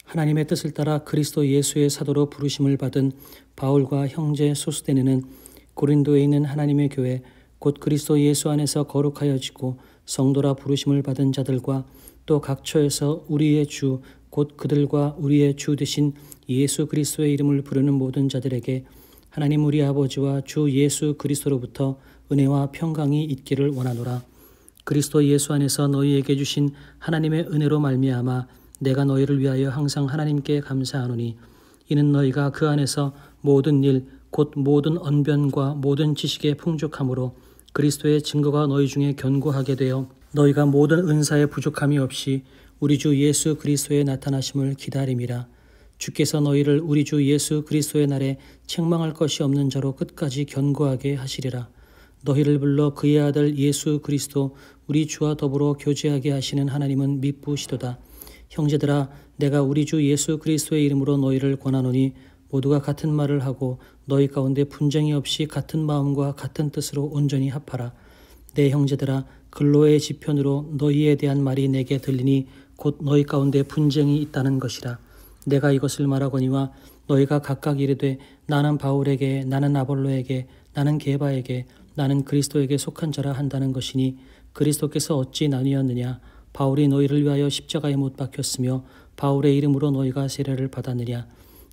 하나님의 뜻을 따라 그리스도 예수의 사도로 부르심을 받은 바울과 형제 소스데네는 고린도에 있는 하나님의 교회 곧 그리스도 예수 안에서 거룩하여지고 성도라 부르심을 받은 자들과 또 각처에서 우리의 주 곧 그들과 우리의 주 되신 예수 그리스도의 이름을 부르는 모든 자들에게 하나님 우리 아버지와 주 예수 그리스도로부터 은혜와 평강이 있기를 원하노라. 그리스도 예수 안에서 너희에게 주신 하나님의 은혜로 말미암아 내가 너희를 위하여 항상 하나님께 감사하노니 이는 너희가 그 안에서 모든 일 곧 모든 언변과 모든 지식에 풍족함으로 그리스도의 증거가 너희 중에 견고하게 되어 너희가 모든 은사에 부족함이 없이 우리 주 예수 그리스도의 나타나심을 기다림이라. 주께서 너희를 우리 주 예수 그리스도의 날에 책망할 것이 없는 자로 끝까지 견고하게 하시리라. 너희를 불러 그의 아들 예수 그리스도 우리 주와 더불어 교제하게 하시는 하나님은 미쁘시도다. 형제들아, 내가 우리 주 예수 그리스도의 이름으로 너희를 권하노니 모두가 같은 말을 하고 너희 가운데 분쟁이 없이 같은 마음과 같은 뜻으로 온전히 합하라. 내 형제들아, 근로의 지편으로 너희에 대한 말이 내게 들리니 곧 너희 가운데 분쟁이 있다는 것이라. 내가 이것을 말하거니와 너희가 각각 이르되 나는 바울에게, 나는 아볼로에게, 나는 게바에게, 나는 그리스도에게 속한 자라 한다는 것이니 그리스도께서 어찌 나뉘었느냐? 바울이 너희를 위하여 십자가에 못 박혔으며 바울의 이름으로 너희가 세례를 받았느냐?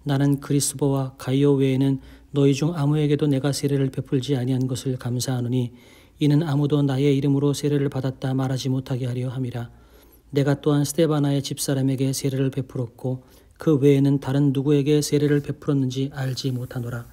나는 그리스도와 가이오 외에는 너희 중 아무에게도 내가 세례를 베풀지 아니한 것을 감사하노니 이는 아무도 나의 이름으로 세례를 받았다 말하지 못하게 하려 함이라. 내가 또한 스데바나의 집사람에게 세례를 베풀었고 그 외에는 다른 누구에게 세례를 베풀었는지 알지 못하노라.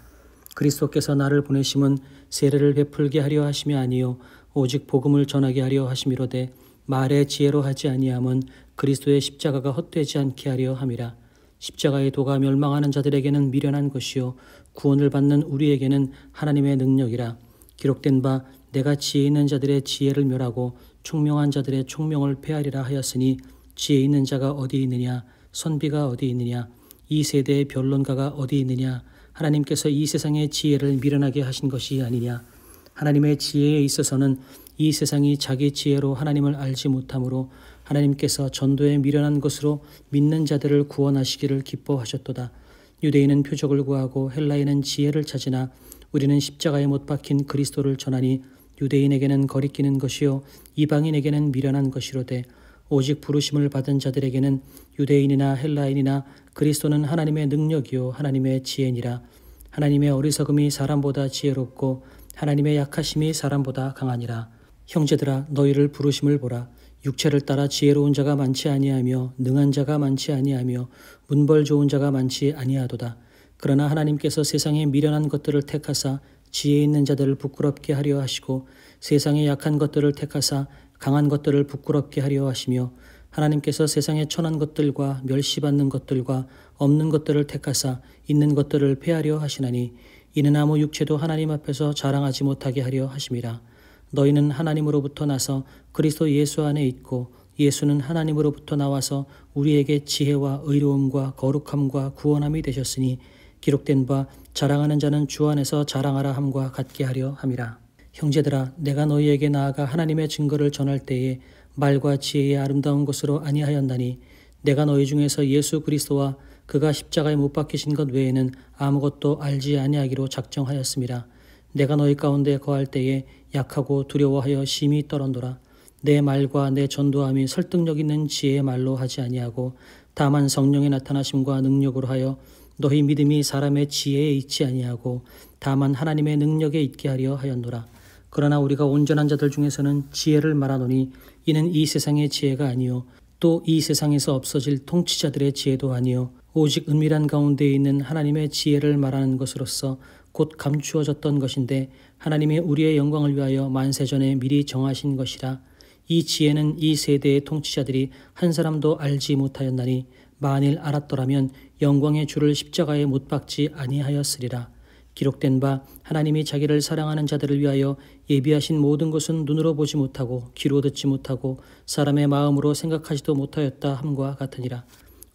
그리스도께서 나를 보내심은 세례를 베풀게 하려 하심이 아니요 오직 복음을 전하게 하려 하심이로되 말의 지혜로 하지 아니함은 그리스도의 십자가가 헛되지 않게 하려 함이라. 십자가의 도가 멸망하는 자들에게는 미련한 것이요 구원을 받는 우리에게는 하나님의 능력이라. 기록된 바 내가 지혜 있는 자들의 지혜를 멸하고 총명한 자들의 총명을 폐하리라 하였으니 지혜 있는 자가 어디 있느냐? 선비가 어디 있느냐? 이 세대의 변론가가 어디 있느냐? 하나님께서 이 세상의 지혜를 미련하게 하신 것이 아니냐? 하나님의 지혜에 있어서는 이 세상이 자기 지혜로 하나님을 알지 못하므로 하나님께서 전도에 미련한 것으로 믿는 자들을 구원하시기를 기뻐하셨도다. 유대인은 표적을 구하고 헬라인은 지혜를 찾으나 우리는 십자가에 못 박힌 그리스도를 전하니 유대인에게는 거리끼는 것이요 이방인에게는 미련한 것이로되 오직 부르심을 받은 자들에게는 유대인이나 헬라인이나 그리스도는 하나님의 능력이요 하나님의 지혜니라. 하나님의 어리석음이 사람보다 지혜롭고 하나님의 약하심이 사람보다 강하니라. 형제들아, 너희를 부르심을 보라. 육체를 따라 지혜로운 자가 많지 아니하며 능한 자가 많지 아니하며 문벌 좋은 자가 많지 아니하도다. 그러나 하나님께서 세상의 미련한 것들을 택하사 지혜 있는 자들을 부끄럽게 하려 하시고 세상의 약한 것들을 택하사 강한 것들을 부끄럽게 하려 하시며 하나님께서 세상의 천한 것들과 멸시받는 것들과 없는 것들을 택하사 있는 것들을 폐하려 하시나니 이는 아무 육체도 하나님 앞에서 자랑하지 못하게 하려 하심이라. 너희는 하나님으로부터 나서 그리스도 예수 안에 있고 예수는 하나님으로부터 나와서 우리에게 지혜와 의로움과 거룩함과 구원함이 되셨으니 기록된 바 자랑하는 자는 주 안에서 자랑하라 함과 같게 하려 함이라. 형제들아, 내가 너희에게 나아가 하나님의 증거를 전할 때에 말과 지혜의 아름다운 것으로 아니하였나니 내가 너희 중에서 예수 그리스도와 그가 십자가에 못 박히신 것 외에는 아무것도 알지 아니하기로 작정하였음이라. 내가 너희 가운데 거할 때에 약하고 두려워하여 심히 떨었노라. 내 말과 내 전도함이 설득력 있는 지혜의 말로 하지 아니하고 다만 성령의 나타나심과 능력으로 하여 너희 믿음이 사람의 지혜에 있지 아니하고 다만 하나님의 능력에 있게 하려 하였노라. 그러나 우리가 온전한 자들 중에서는 지혜를 말하노니 이는 이 세상의 지혜가 아니요 또 이 세상에서 없어질 통치자들의 지혜도 아니요 오직 은밀한 가운데 있는 하나님의 지혜를 말하는 것으로서 곧 감추어졌던 것인데 하나님이 우리의 영광을 위하여 만세전에 미리 정하신 것이라. 이 지혜는 이 세대의 통치자들이 한 사람도 알지 못하였나니 만일 알았더라면 영광의 주를 십자가에 못 박지 아니하였으리라. 기록된 바 하나님이 자기를 사랑하는 자들을 위하여 예비하신 모든 것은 눈으로 보지 못하고 귀로 듣지 못하고 사람의 마음으로 생각하지도 못하였다 함과 같으니라.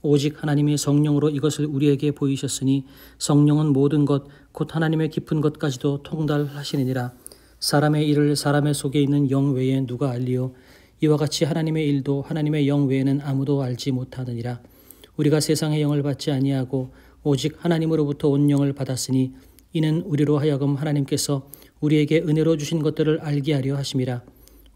오직 하나님이 성령으로 이것을 우리에게 보이셨으니 성령은 모든 것 곧 하나님의 깊은 것까지도 통달하시느니라. 사람의 일을 사람의 속에 있는 영 외에 누가 알리요? 이와 같이 하나님의 일도 하나님의 영 외에는 아무도 알지 못하느니라. 우리가 세상의 영을 받지 아니하고 오직 하나님으로부터 온 영을 받았으니 이는 우리로 하여금 하나님께서 우리에게 은혜로 주신 것들을 알게 하려 하심이라.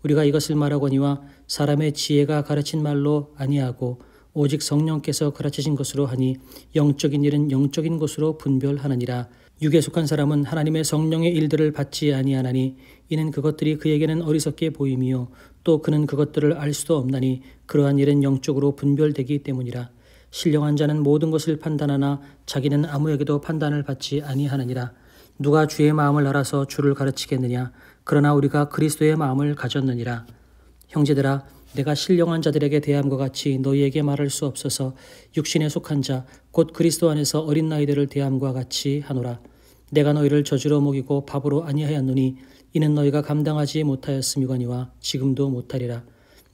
우리가 이것을 말하거니와 사람의 지혜가 가르친 말로 아니하고 오직 성령께서 가르치신 것으로 하니 영적인 일은 영적인 것으로 분별하느니라. 육에 속한 사람은 하나님의 성령의 일들을 받지 아니하나니 이는 그것들이 그에게는 어리석게 보임이요 또 그는 그것들을 알 수도 없나니 그러한 일은 영적으로 분별되기 때문이라. 신령한 자는 모든 것을 판단하나 자기는 아무에게도 판단을 받지 아니하느니라. 누가 주의 마음을 알아서 주를 가르치겠느냐. 그러나 우리가 그리스도의 마음을 가졌느니라. 형제들아, 내가 신령한 자들에게 대함과 같이 너희에게 말할 수 없어서 육신에 속한 자 곧 그리스도 안에서 어린 나이들을 대함과 같이 하노라. 내가 너희를 저주로 먹이고 밥으로 아니하였노니 이는 너희가 감당하지 못하였음이거니와 지금도 못하리라.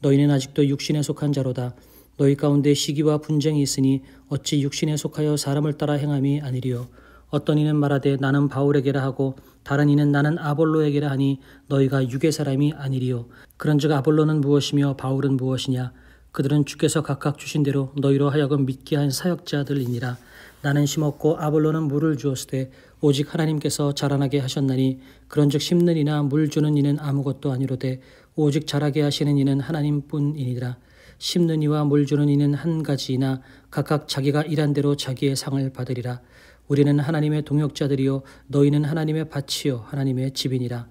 너희는 아직도 육신에 속한 자로다. 너희 가운데 시기와 분쟁이 있으니 어찌 육신에 속하여 사람을 따라 행함이 아니리요. 어떤 이는 말하되 나는 바울에게라 하고 다른 이는 나는 아볼로에게라 하니 너희가 육의 사람이 아니리요. 그런즉 아볼로는 무엇이며 바울은 무엇이냐. 그들은 주께서 각각 주신 대로 너희로 하여금 믿게 한 사역자들이니라. 나는 심었고 아볼로는 물을 주었으되 오직 하나님께서 자라나게 하셨나니 그런즉 심는 이나 물 주는 이는 아무것도 아니로되 오직 자라게 하시는 이는 하나님뿐이니라. 심는 이와 물 주는 이는 한 가지이나 각각 자기가 일한 대로 자기의 상을 받으리라. 우리는 하나님의 동역자들이요 너희는 하나님의 밭이요 하나님의 집이니라.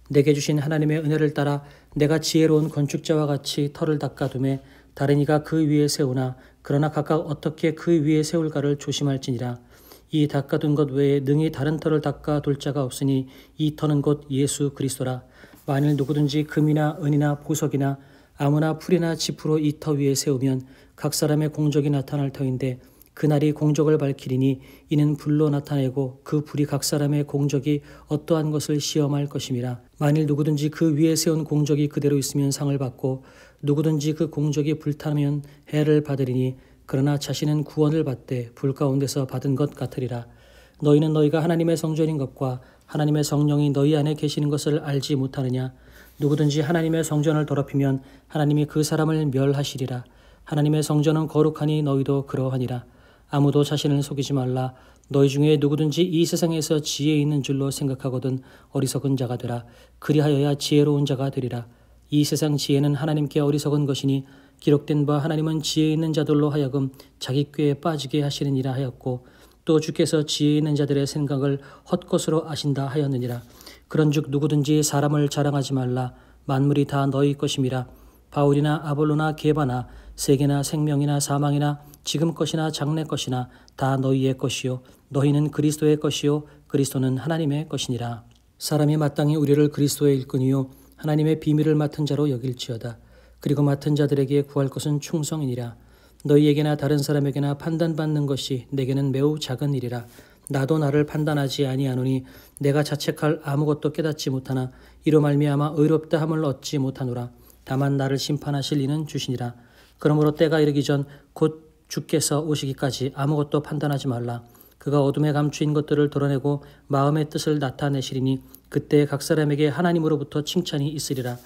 내게 주신 하나님의 은혜를 따라 내가 지혜로운 건축자와 같이 터를 닦아두매 다른 이가 그 위에 세우나 그러나 각각 어떻게 그 위에 세울까를 조심할지니라. 이 닦아둔 것 외에 능히 다른 터를 닦아둘 자가 없으니 이 터는 곧 예수 그리스도라. 만일 누구든지 금이나 은이나 보석이나 아무나 풀이나 지푸로 이 터 위에 세우면 각 사람의 공적이 나타날 터인데 그날이 공적을 밝히리니 이는 불로 나타내고 그 불이 각 사람의 공적이 어떠한 것을 시험할 것임이라. 만일 누구든지 그 위에 세운 공적이 그대로 있으면 상을 받고 누구든지 그 공적이 불타면 해를 받으리니 그러나 자신은 구원을 받되 불 가운데서 받은 것 같으리라. 너희는 너희가 하나님의 성전인 것과 하나님의 성령이 너희 안에 계시는 것을 알지 못하느냐. 누구든지 하나님의 성전을 더럽히면 하나님이 그 사람을 멸하시리라. 하나님의 성전은 거룩하니 너희도 그러하니라. 아무도 자신을 속이지 말라. 너희 중에 누구든지 이 세상에서 지혜 있는 줄로 생각하거든 어리석은 자가 되라. 그리하여야 지혜로운 자가 되리라. 이 세상 지혜는 하나님께 어리석은 것이니 기록된 바 하나님은 지혜 있는 자들로 하여금 자기 꾀에 빠지게 하시느니라 하였고 또 주께서 지혜 있는 자들의 생각을 헛것으로 아신다 하였느니라. 그런즉 누구든지 사람을 자랑하지 말라. 만물이 다 너희 것임이라. 바울이나 아볼로나 게바나 세계나 생명이나 사망이나 지금 것이나 장래 것이나 다 너희의 것이요 너희는 그리스도의 것이요 그리스도는 하나님의 것이니라. 사람이 마땅히 우리를 그리스도의 일꾼이요 하나님의 비밀을 맡은 자로 여길지어다. 그리고 맡은 자들에게 구할 것은 충성이니라. 너희에게나 다른 사람에게나 판단받는 것이 내게는 매우 작은 일이라. 나도 나를 판단하지 아니하노니 내가 자책할 아무것도 깨닫지 못하나 이로 말미암아 의롭다 함을 얻지 못하노라. 다만 나를 심판하실 이는 주시니라. 그러므로 때가 이르기 전 곧 주께서 오시기까지 아무것도 판단하지 말라. 그가 어둠에 감추인 것들을 드러내고 마음의 뜻을 나타내시리니 그때 각 사람에게 하나님으로부터 칭찬이 있으리라.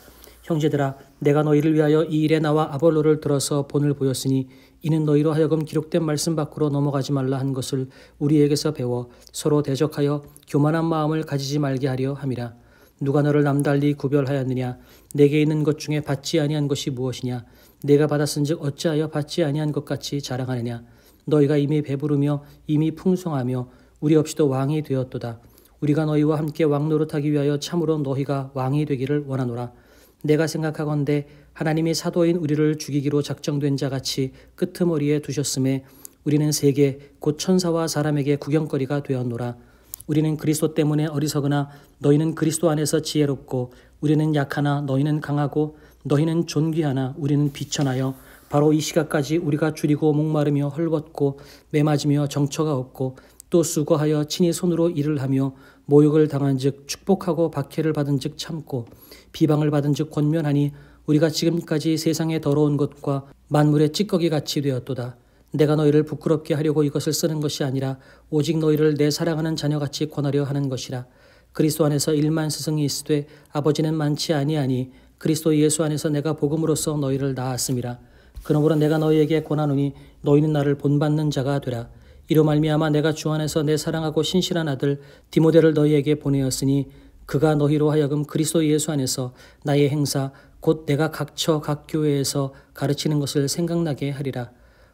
형제들아, 내가 너희를 위하여 이 일에 나와 아볼로를 들어서 본을 보였으니 이는 너희로 하여금 기록된 말씀 밖으로 넘어가지 말라 한 것을 우리에게서 배워 서로 대적하여 교만한 마음을 가지지 말게 하려 함이라. 누가 너를 남달리 구별하였느냐? 내게 있는 것 중에 받지 아니한 것이 무엇이냐? 내가 받았은즉 어찌하여 받지 아니한 것 같이 자랑하느냐? 너희가 이미 배부르며 이미 풍성하며 우리 없이도 왕이 되었도다. 우리가 너희와 함께 왕 노릇하기 위하여 참으로 너희가 왕이 되기를 원하노라. 내가 생각하건대 하나님이 사도인 우리를 죽이기로 작정된 자같이 끄트머리에 두셨음에 우리는 세계 곧 천사와 사람에게 구경거리가 되었노라. 우리는 그리스도 때문에 어리석으나 너희는 그리스도 안에서 지혜롭고 우리는 약하나 너희는 강하고 너희는 존귀하나 우리는 비천하여 바로 이 시각까지 우리가 줄이고 목마르며 헐벗고 매맞으며 정처가 없고 또 수고하여 친히 손으로 일을 하며 모욕을 당한 즉 축복하고 박해를 받은 즉 참고 비방을 받은 즉 권면하니 우리가 지금까지 세상의 더러운 것과 만물의 찌꺼기 같이 되었도다. 내가 너희를 부끄럽게 하려고 이것을 쓰는 것이 아니라 오직 너희를 내 사랑하는 자녀같이 권하려 하는 것이라. 그리스도 안에서 1만 스승이 있으되 아버지는 많지 아니하니 그리스도 예수 안에서 내가 복음으로써 너희를 낳았음이라. 그러므로 내가 너희에게 권하노니 너희는 나를 본받는 자가 되라. 이로 말미암아 내가 주 안에서 내 사랑하고 신실한 아들 디모데를 너희에게 보내었으니 그가 너희로 하여금 그리스도 예수 안에서 나의 행사 곧 내가 각처 각 교회에서 가르치는 것을 생각나게 하리라.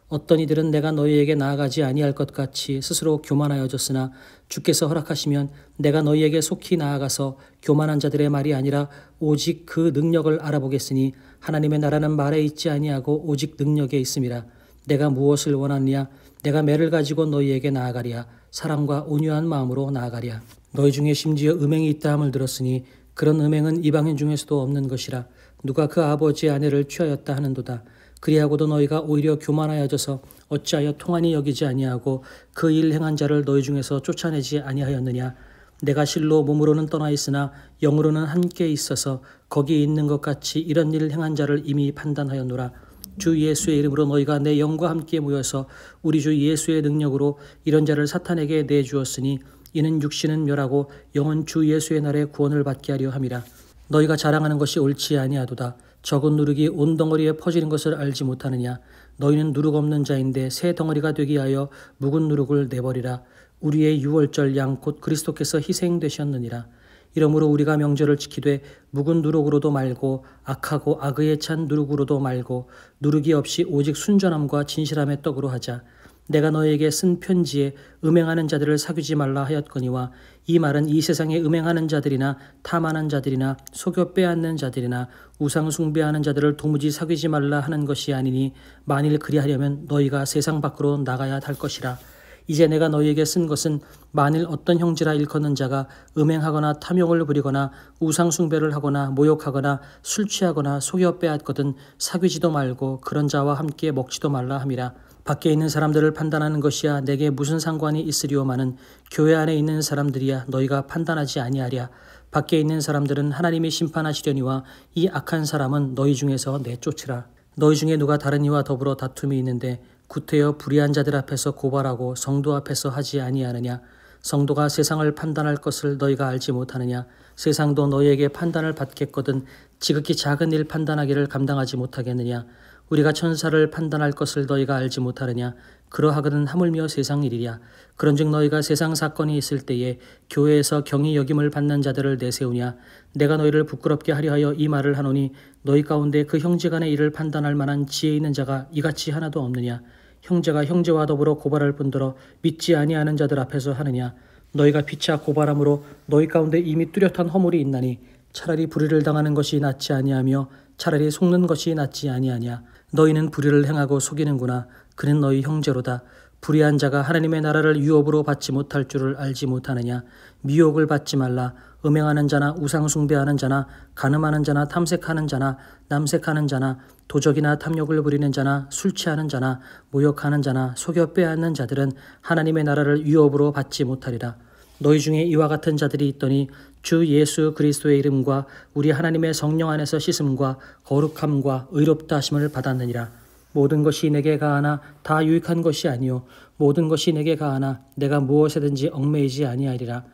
어떤 이들은 내가 너희에게 나아가지 아니할 것 같이 스스로 교만하여졌으나 주께서 허락하시면 내가 너희에게 속히 나아가서 교만한 자들의 말이 아니라 오직 그 능력을 알아보겠으니 하나님의 나라는 말에 있지 아니하고 오직 능력에 있음이라. 내가 무엇을 원하느냐? 내가 매를 가지고 너희에게 나아가랴. 사랑과 온유한 마음으로 나아가랴. 너희 중에 심지어 음행이 있다 함을 들었으니 그런 음행은 이방인 중에서도 없는 것이라. 누가 그 아버지의 아내를 취하였다 하는도다. 그리하고도 너희가 오히려 교만하여져서 어찌하여 통한이 여기지 아니하고 그 일 행한 자를 너희 중에서 쫓아내지 아니하였느냐. 내가 실로 몸으로는 떠나 있으나 영으로는 함께 있어서 거기 있는 것 같이 이런 일을 행한 자를 이미 판단하였노라. 주 예수의 이름으로 너희가 내 영과 함께 모여서 우리 주 예수의 능력으로 이런 자를 사탄에게 내주었으니 이는 육신은 멸하고 영은 주 예수의 날에 구원을 받게 하려 함이라. 너희가 자랑하는 것이 옳지 아니하도다. 적은 누룩이 온 덩어리에 퍼지는 것을 알지 못하느냐. 너희는 누룩 없는 자인데 새 덩어리가 되게 하여 묵은 누룩을 내버리라. 우리의 유월절 양 곧 그리스도께서 희생되셨느니라. 이러므로 우리가 명절을 지키되 묵은 누룩으로도 말고 악하고 악의에 찬 누룩으로도 말고 누룩이 없이 오직 순전함과 진실함의 떡으로 하자. 내가 너에게 쓴 편지에 음행하는 자들을 사귀지 말라 하였거니와 이 말은 이 세상에 음행하는 자들이나 탐하는 자들이나 속여 빼앗는 자들이나 우상 숭배하는 자들을 도무지 사귀지 말라 하는 것이 아니니 만일 그리하려면 너희가 세상 밖으로 나가야 할 것이라. 이제 내가 너희에게 쓴 것은 만일 어떤 형제라 일컫는 자가 음행하거나 탐욕을 부리거나 우상 숭배를 하거나 모욕하거나 술 취하거나 속여 빼앗거든 사귀지도 말고 그런 자와 함께 먹지도 말라 함이라. 밖에 있는 사람들을 판단하는 것이야 내게 무슨 상관이 있으리오마는 교회 안에 있는 사람들이야 너희가 판단하지 아니하랴. 밖에 있는 사람들은 하나님이 심판하시려니와 이 악한 사람은 너희 중에서 내쫓으라. 너희 중에 누가 다른 이와 더불어 다툼이 있는데 구태여 불의한 자들 앞에서 고발하고 성도 앞에서 하지 아니하느냐. 성도가 세상을 판단할 것을 너희가 알지 못하느냐. 세상도 너희에게 판단을 받겠거든 지극히 작은 일 판단하기를 감당하지 못하겠느냐. 우리가 천사를 판단할 것을 너희가 알지 못하느냐. 그러하거든 하물며 세상 일이랴. 그런즉 너희가 세상 사건이 있을 때에 교회에서 경히 여김을 받는 자들을 내세우냐. 내가 너희를 부끄럽게 하려 하여 이 말을 하노니 너희 가운데 그 형제간의 일을 판단할 만한 지혜 있는 자가 이같이 하나도 없느냐. 형제가 형제와 더불어 고발할 뿐더러 믿지 아니하는 자들 앞에서 하느냐. 너희가 피차 고발함으로 너희 가운데 이미 뚜렷한 허물이 있나니 차라리 불의를 당하는 것이 낫지 아니하며 차라리 속는 것이 낫지 아니하냐. 너희는 불의를 행하고 속이는구나. 그는 너희 형제로다. 불의한 자가 하나님의 나라를 유업으로 받지 못할 줄을 알지 못하느냐. 미혹을 받지 말라. 음행하는 자나 우상 숭배하는 자나 간음하는 자나 탐색하는 자나 남색하는 자나 도적이나 탐욕을 부리는 자나 술 취하는 자나 모욕하는 자나 속여 빼앗는 자들은 하나님의 나라를 유업으로 받지 못하리라. 너희 중에 이와 같은 자들이 있더니 주 예수 그리스도의 이름과 우리 하나님의 성령 안에서 씻음과 거룩함과 의롭다 하심을 받았느니라. 모든 것이 내게 가하나 다 유익한 것이 아니요 모든 것이 내게 가하나 내가 무엇에든지 얽매이지 아니하리라.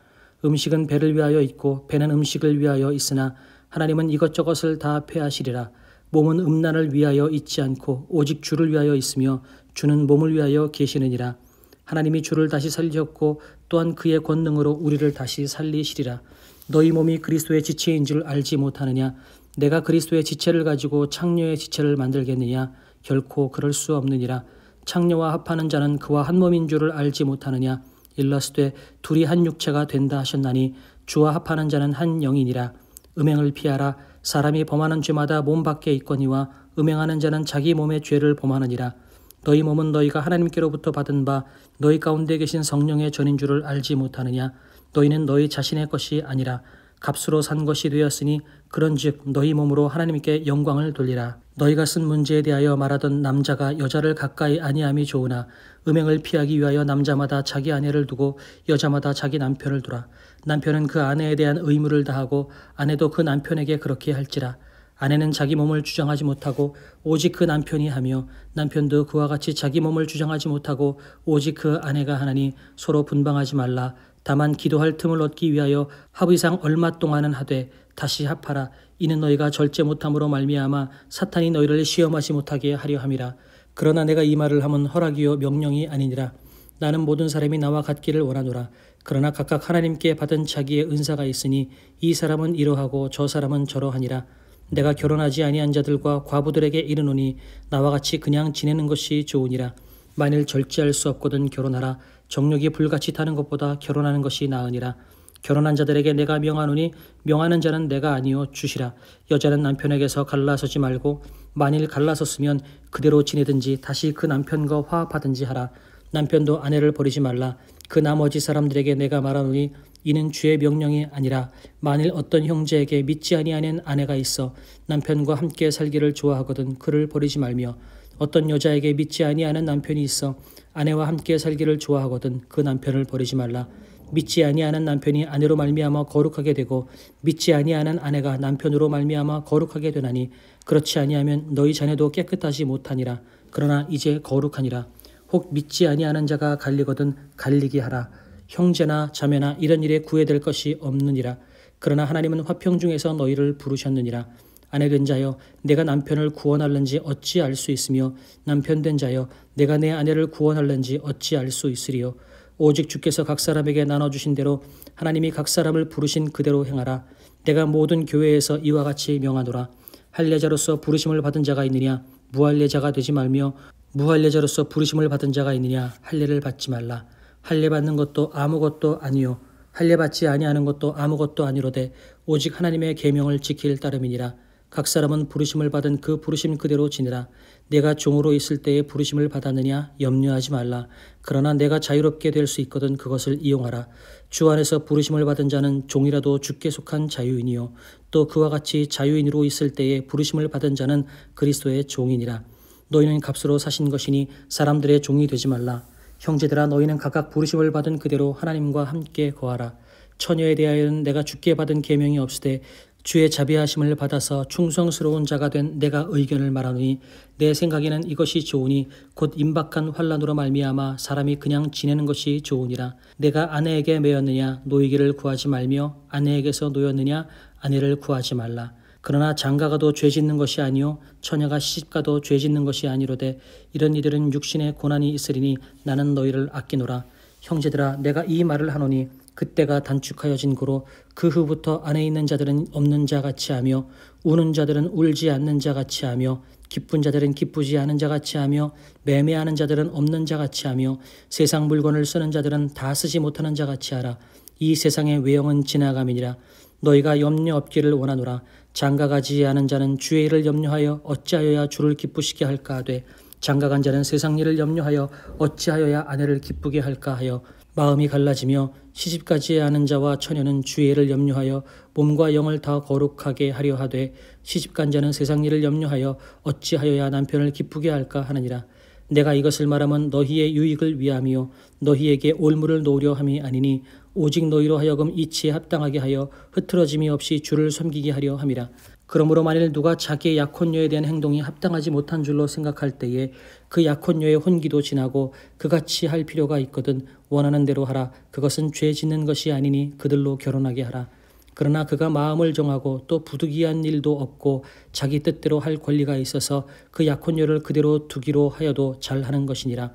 음식은 배를 위하여 있고 배는 음식을 위하여 있으나 하나님은 이것저것을 다 폐하시리라. 몸은 음란을 위하여 있지 않고 오직 주를 위하여 있으며 주는 몸을 위하여 계시느니라. 하나님이 주를 다시 살리셨고 또한 그의 권능으로 우리를 다시 살리시리라. 너희 몸이 그리스도의 지체인 줄 알지 못하느냐. 내가 그리스도의 지체를 가지고 창녀의 지체를 만들겠느냐. 결코 그럴 수 없느니라. 창녀와 합하는 자는 그와 한 몸인 줄을 알지 못하느냐. 일러스되 둘이 한 육체가 된다 하셨나니 주와 합하는 자는 한 영이니라. 음행을 피하라. 사람이 범하는 죄마다 몸 밖에 있거니와 음행하는 자는 자기 몸의 죄를 범하느니라. 너희 몸은 너희가 하나님께로부터 받은 바 너희 가운데 계신 성령의 전인 줄을 알지 못하느냐. 너희는 너희 자신의 것이 아니라 값으로 산 것이 되었으니 그런즉 너희 몸으로 하나님께 영광을 돌리라. 너희가 쓴 문제에 대하여 말하던 남자가 여자를 가까이 아니함이 좋으나 음행을 피하기 위하여 남자마다 자기 아내를 두고 여자마다 자기 남편을 두라. 남편은 그 아내에 대한 의무를 다하고 아내도 그 남편에게 그렇게 할지라. 아내는 자기 몸을 주장하지 못하고 오직 그 남편이 하며 남편도 그와 같이 자기 몸을 주장하지 못하고 오직 그 아내가 하나니 서로 분방하지 말라. 다만 기도할 틈을 얻기 위하여 합의상 얼마 동안은 하되 다시 합하라. 이는 너희가 절제 못함으로 말미암아 사탄이 너희를 시험하지 못하게 하려 함이라. 그러나 내가 이 말을 함은 허락이요 명령이 아니니라. 나는 모든 사람이 나와 같기를 원하노라. 그러나 각각 하나님께 받은 자기의 은사가 있으니 이 사람은 이러하고 저 사람은 저러하니라. 내가 결혼하지 아니한 자들과 과부들에게 이르노니 나와 같이 그냥 지내는 것이 좋으니라. 만일 절제할 수 없거든 결혼하라. 정욕이 불같이 타는 것보다 결혼하는 것이 나으니라. 결혼한 자들에게 내가 명하노니 명하는 자는 내가 아니요 주시라. 여자는 남편에게서 갈라서지 말고 만일 갈라섰으면 그대로 지내든지 다시 그 남편과 화합하든지 하라. 남편도 아내를 버리지 말라. 그 나머지 사람들에게 내가 말하노니 이는 주의 명령이 아니라 만일 어떤 형제에게 믿지 아니하는 아내가 있어 남편과 함께 살기를 좋아하거든 그를 버리지 말며 어떤 여자에게 믿지 아니하는 남편이 있어 아내와 함께 살기를 좋아하거든 그 남편을 버리지 말라. 믿지 아니하는 남편이 아내로 말미암아 거룩하게 되고 믿지 아니하는 아내가 남편으로 말미암아 거룩하게 되나니 그렇지 아니하면 너희 자녀도 깨끗하지 못하니라. 그러나 이제 거룩하니라. 혹 믿지 아니하는 자가 갈리거든 갈리게 하라. 형제나 자매나 이런 일에 구애될 것이 없느니라. 그러나 하나님은 화평 중에서 너희를 부르셨느니라. 아내된 자여 내가 남편을 구원할는지 어찌 알 수 있으며 남편 된 자여 내가 내 아내를 구원할는지 어찌 알 수 있으리요. 오직 주께서 각 사람에게 나눠주신 대로 하나님이 각 사람을 부르신 그대로 행하라. 내가 모든 교회에서 이와 같이 명하노라. 할례자로서 부르심을 받은 자가 있느냐 무할례자가 되지 말며 무할례자로서 부르심을 받은 자가 있느냐 할례를 받지 말라. 할례 받는 것도 아무것도 아니요 할례 받지 아니하는 것도 아무것도 아니로되 오직 하나님의 계명을 지킬 따름이니라. 각 사람은 부르심을 받은 그 부르심 그대로 지내라. 내가 종으로 있을 때에 부르심을 받았느냐 염려하지 말라. 그러나 내가 자유롭게 될 수 있거든 그것을 이용하라. 주 안에서 부르심을 받은 자는 종이라도 주께 속한 자유인이요 또 그와 같이 자유인으로 있을 때에 부르심을 받은 자는 그리스도의 종이니라. 너희는 값으로 사신 것이니 사람들의 종이 되지 말라. 형제들아 너희는 각각 부르심을 받은 그대로 하나님과 함께 거하라. 처녀에 대하여는 내가 주께 받은 계명이 없으되 주의 자비하심을 받아서 충성스러운 자가 된 내가 의견을 말하노니 내 생각에는 이것이 좋으니 곧 임박한 환난으로 말미암아 사람이 그냥 지내는 것이 좋으니라. 내가 아내에게 매였느냐 노이기를 구하지 말며 아내에게서 노였느냐 아내를 구하지 말라. 그러나 장가가도 죄짓는 것이 아니요 처녀가 시집가도 죄짓는 것이 아니로되 이런 이들은 육신의 고난이 있으리니 나는 너희를 아끼노라. 형제들아 내가 이 말을 하노니 그때가 단축하여진 고로 그 후부터 안에 있는 자들은 없는 자 같이 하며 우는 자들은 울지 않는 자 같이 하며 기쁜 자들은 기쁘지 않은 자 같이 하며 매매하는 자들은 없는 자 같이 하며 세상 물건을 쓰는 자들은 다 쓰지 못하는 자 같이 하라. 이 세상의 외형은 지나감이니라. 너희가 염려 없기를 원하노라. 장가가지 않은 자는 주의 일을 염려하여 어찌하여야 주를 기쁘시게 할까 하되 장가간 자는 세상 일을 염려하여 어찌하여야 아내를 기쁘게 할까 하여 마음이 갈라지며 시집가지 않은 자와 처녀는 주의 일을 염려하여 몸과 영을 다 거룩하게 하려 하되 시집간 자는 세상 일을 염려하여 어찌하여야 남편을 기쁘게 할까 하느니라. 내가 이것을 말하면 너희의 유익을 위함이요 너희에게 올무를 놓으려 함이 아니니 오직 너희로 하여금 이치에 합당하게 하여 흐트러짐이 없이 주를 섬기게 하려 함이라. 그러므로 만일 누가 자기의 약혼녀에 대한 행동이 합당하지 못한 줄로 생각할 때에 그 약혼녀의 혼기도 지나고 그같이 할 필요가 있거든 원하는 대로 하라. 그것은 죄 짓는 것이 아니니 그들로 결혼하게 하라. 그러나 그가 마음을 정하고 또 부득이한 일도 없고 자기 뜻대로 할 권리가 있어서 그 약혼녀를 그대로 두기로 하여도 잘하는 것이니라.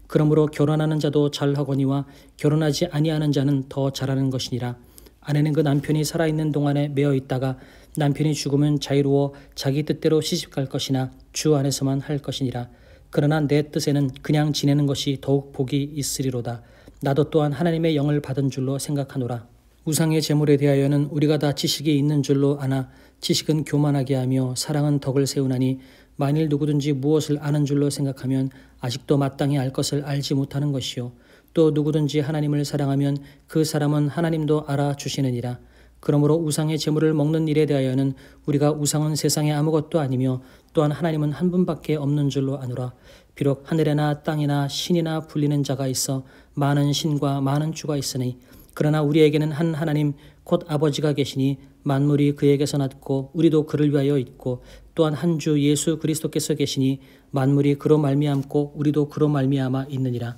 그러므로 결혼하는 자도 잘하거니와 결혼하지 아니하는 자는 더 잘하는 것이니라. 아내는 그 남편이 살아있는 동안에 매어 있다가 남편이 죽으면 자유로워 자기 뜻대로 시집갈 것이나 주 안에서만 할 것이니라. 그러나 내 뜻에는 그냥 지내는 것이 더욱 복이 있으리로다. 나도 또한 하나님의 영을 받은 줄로 생각하노라. 우상의 제물에 대하여는 우리가 다 지식이 있는 줄로 아나 지식은 교만하게 하며 사랑은 덕을 세우나니 만일 누구든지 무엇을 아는 줄로 생각하면 아직도 마땅히 알 것을 알지 못하는 것이요 또 누구든지 하나님을 사랑하면 그 사람은 하나님도 알아주시느니라. 그러므로 우상의 제물을 먹는 일에 대하여는 우리가 우상은 세상에 아무것도 아니며 또한 하나님은 한 분밖에 없는 줄로 아노라. 비록 하늘에나 땅이나 신이나 불리는 자가 있어 많은 신과 많은 주가 있으니 그러나 우리에게는 한 하나님 곧 아버지가 계시니 만물이 그에게서 났고 우리도 그를 위하여 있고 또한 한 주 예수 그리스도께서 계시니 만물이 그로 말미암고 우리도 그로 말미암아 있느니라.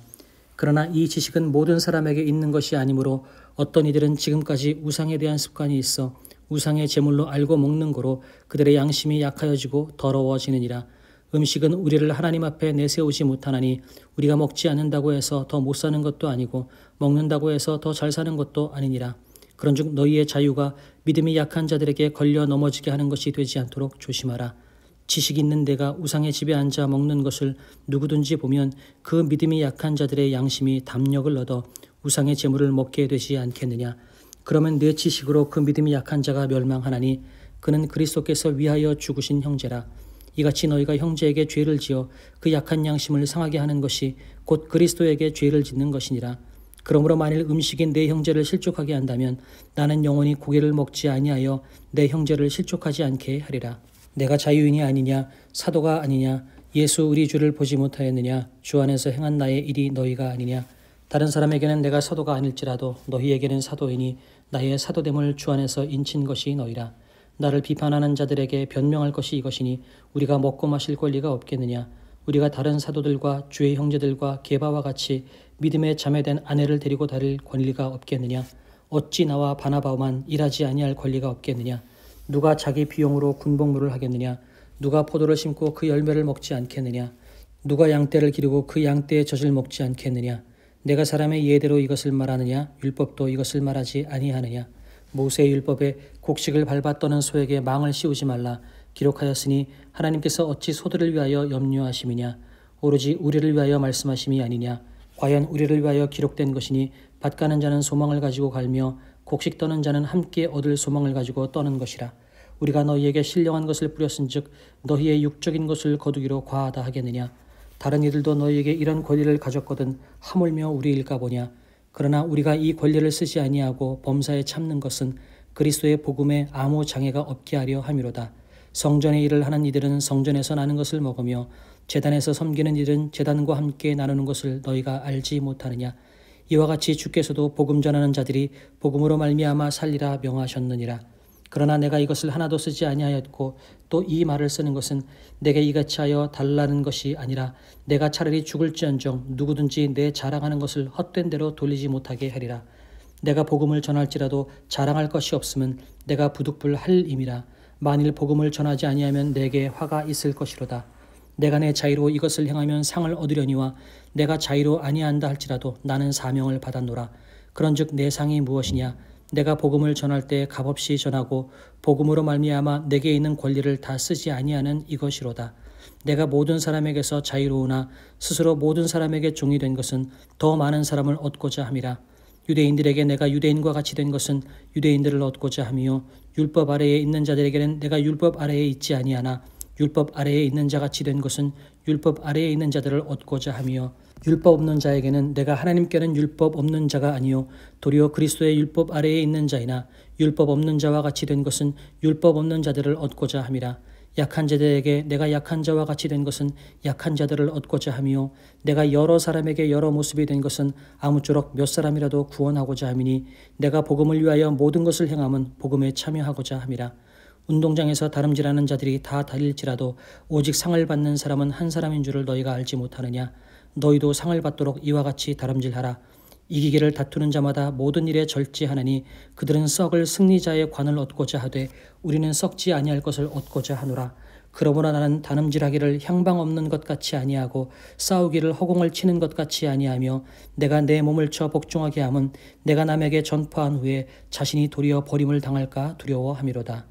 그러나 이 지식은 모든 사람에게 있는 것이 아니므로 어떤 이들은 지금까지 우상에 대한 습관이 있어 우상의 제물로 알고 먹는 거로 그들의 양심이 약하여지고 더러워지느니라. 음식은 우리를 하나님 앞에 내세우지 못하나니 우리가 먹지 않는다고 해서 더 못 사는 것도 아니고 먹는다고 해서 더 잘 사는 것도 아니니라. 그런즉 너희의 자유가 믿음이 약한 자들에게 걸려 넘어지게 하는 것이 되지 않도록 조심하라. 지식 있는 내가 우상의 집에 앉아 먹는 것을 누구든지 보면 그 믿음이 약한 자들의 양심이 담력을 얻어 우상의 제물을 먹게 되지 않겠느냐. 그러면 내 지식으로 그 믿음이 약한 자가 멸망하나니 그는 그리스도께서 위하여 죽으신 형제라. 이같이 너희가 형제에게 죄를 지어 그 약한 양심을 상하게 하는 것이 곧 그리스도에게 죄를 짓는 것이니라. 그러므로 만일 음식이 내 형제를 실족하게 한다면 나는 영원히 고기를 먹지 아니하여 내 형제를 실족하지 않게 하리라. 내가 자유인이 아니냐 사도가 아니냐 예수 우리 주를 보지 못하였느냐 주 안에서 행한 나의 일이 너희가 아니냐. 다른 사람에게는 내가 사도가 아닐지라도 너희에게는 사도이니 나의 사도됨을 주 안에서 인친 것이 너희라. 나를 비판하는 자들에게 변명할 것이 이것이니 우리가 먹고 마실 권리가 없겠느냐. 우리가 다른 사도들과 주의 형제들과 게바와 같이 믿음에 자매된 아내를 데리고 다닐 권리가 없겠느냐. 어찌 나와 바나바만 일하지 아니할 권리가 없겠느냐. 누가 자기 비용으로 군복무를 하겠느냐. 누가 포도를 심고 그 열매를 먹지 않겠느냐. 누가 양떼를 기르고 그 양떼의 젖을 먹지 않겠느냐. 내가 사람의 예대로 이것을 말하느냐. 율법도 이것을 말하지 아니하느냐. 모세의 율법에 곡식을 밟아 떠는 소에게 망을 씌우지 말라 기록하였으니 하나님께서 어찌 소들을 위하여 염려하심이냐. 오로지 우리를 위하여 말씀하심이 아니냐. 과연 우리를 위하여 기록된 것이니 밭 가는 자는 소망을 가지고 갈며 곡식 떠는 자는 함께 얻을 소망을 가지고 떠는 것이라. 우리가 너희에게 신령한 것을 뿌렸은즉 너희의 육적인 것을 거두기로 과하다 하겠느냐. 다른 이들도 너희에게 이런 권리를 가졌거든 하물며 우리일까 보냐. 그러나 우리가 이 권리를 쓰지 아니하고 범사에 참는 것은 그리스도의 복음에 아무 장애가 없게 하려 함이로다. 성전의 일을 하는 이들은 성전에서 나는 것을 먹으며 제단에서 섬기는 이들은 제단과 함께 나누는 것을 너희가 알지 못하느냐. 이와 같이 주께서도 복음 전하는 자들이 복음으로 말미암아 살리라 명하셨느니라. 그러나 내가 이것을 하나도 쓰지 아니하였고 또 이 말을 쓰는 것은 내게 이같이 하여 달라는 것이 아니라 내가 차라리 죽을지언정 누구든지 내 자랑하는 것을 헛된 대로 돌리지 못하게 하리라. 내가 복음을 전할지라도 자랑할 것이 없으면 내가 부득불할 임이라. 만일 복음을 전하지 아니하면 내게 화가 있을 것이로다. 내가 내 자유로 이것을 행하면 상을 얻으려니와 내가 자유로 아니한다 할지라도 나는 사명을 받았노라. 그런즉 내 상이 무엇이냐. 내가 복음을 전할 때 값없이 전하고 복음으로 말미암아 내게 있는 권리를 다 쓰지 아니하는 이것이로다. 내가 모든 사람에게서 자유로우나 스스로 모든 사람에게 종이 된 것은 더 많은 사람을 얻고자 함이라. 유대인들에게 내가 유대인과 같이 된 것은 유대인들을 얻고자 함이요 율법 아래에 있는 자들에게는 내가 율법 아래에 있지 아니하나 율법 아래에 있는 자같이 된 것은 율법 아래에 있는 자들을 얻고자 함이요 율법 없는 자에게는 내가 하나님께는 율법 없는 자가 아니요 도리어 그리스도의 율법 아래에 있는 자이나 율법 없는 자와 같이 된 것은 율법 없는 자들을 얻고자 함이라. 약한 자들에게 내가 약한 자와 같이 된 것은 약한 자들을 얻고자 함이요 내가 여러 사람에게 여러 모습이 된 것은 아무쪼록 몇 사람이라도 구원하고자 함이니 내가 복음을 위하여 모든 것을 행함은 복음에 참여하고자 함이라. 운동장에서 다름질하는 자들이 다 달릴지라도 오직 상을 받는 사람은 한 사람인 줄을 너희가 알지 못하느냐. 너희도 상을 받도록 이와 같이 다름질하라. 이기기를 다투는 자마다 모든 일에 절제하나니 그들은 썩을 승리자의 관을 얻고자 하되 우리는 썩지 아니할 것을 얻고자 하노라. 그러므로 나는 다름질하기를 향방 없는 것 같이 아니하고 싸우기를 허공을 치는 것 같이 아니하며 내가 내 몸을 쳐 복종하게 함은 내가 남에게 전파한 후에 자신이 도리어 버림을 당할까 두려워함이로다.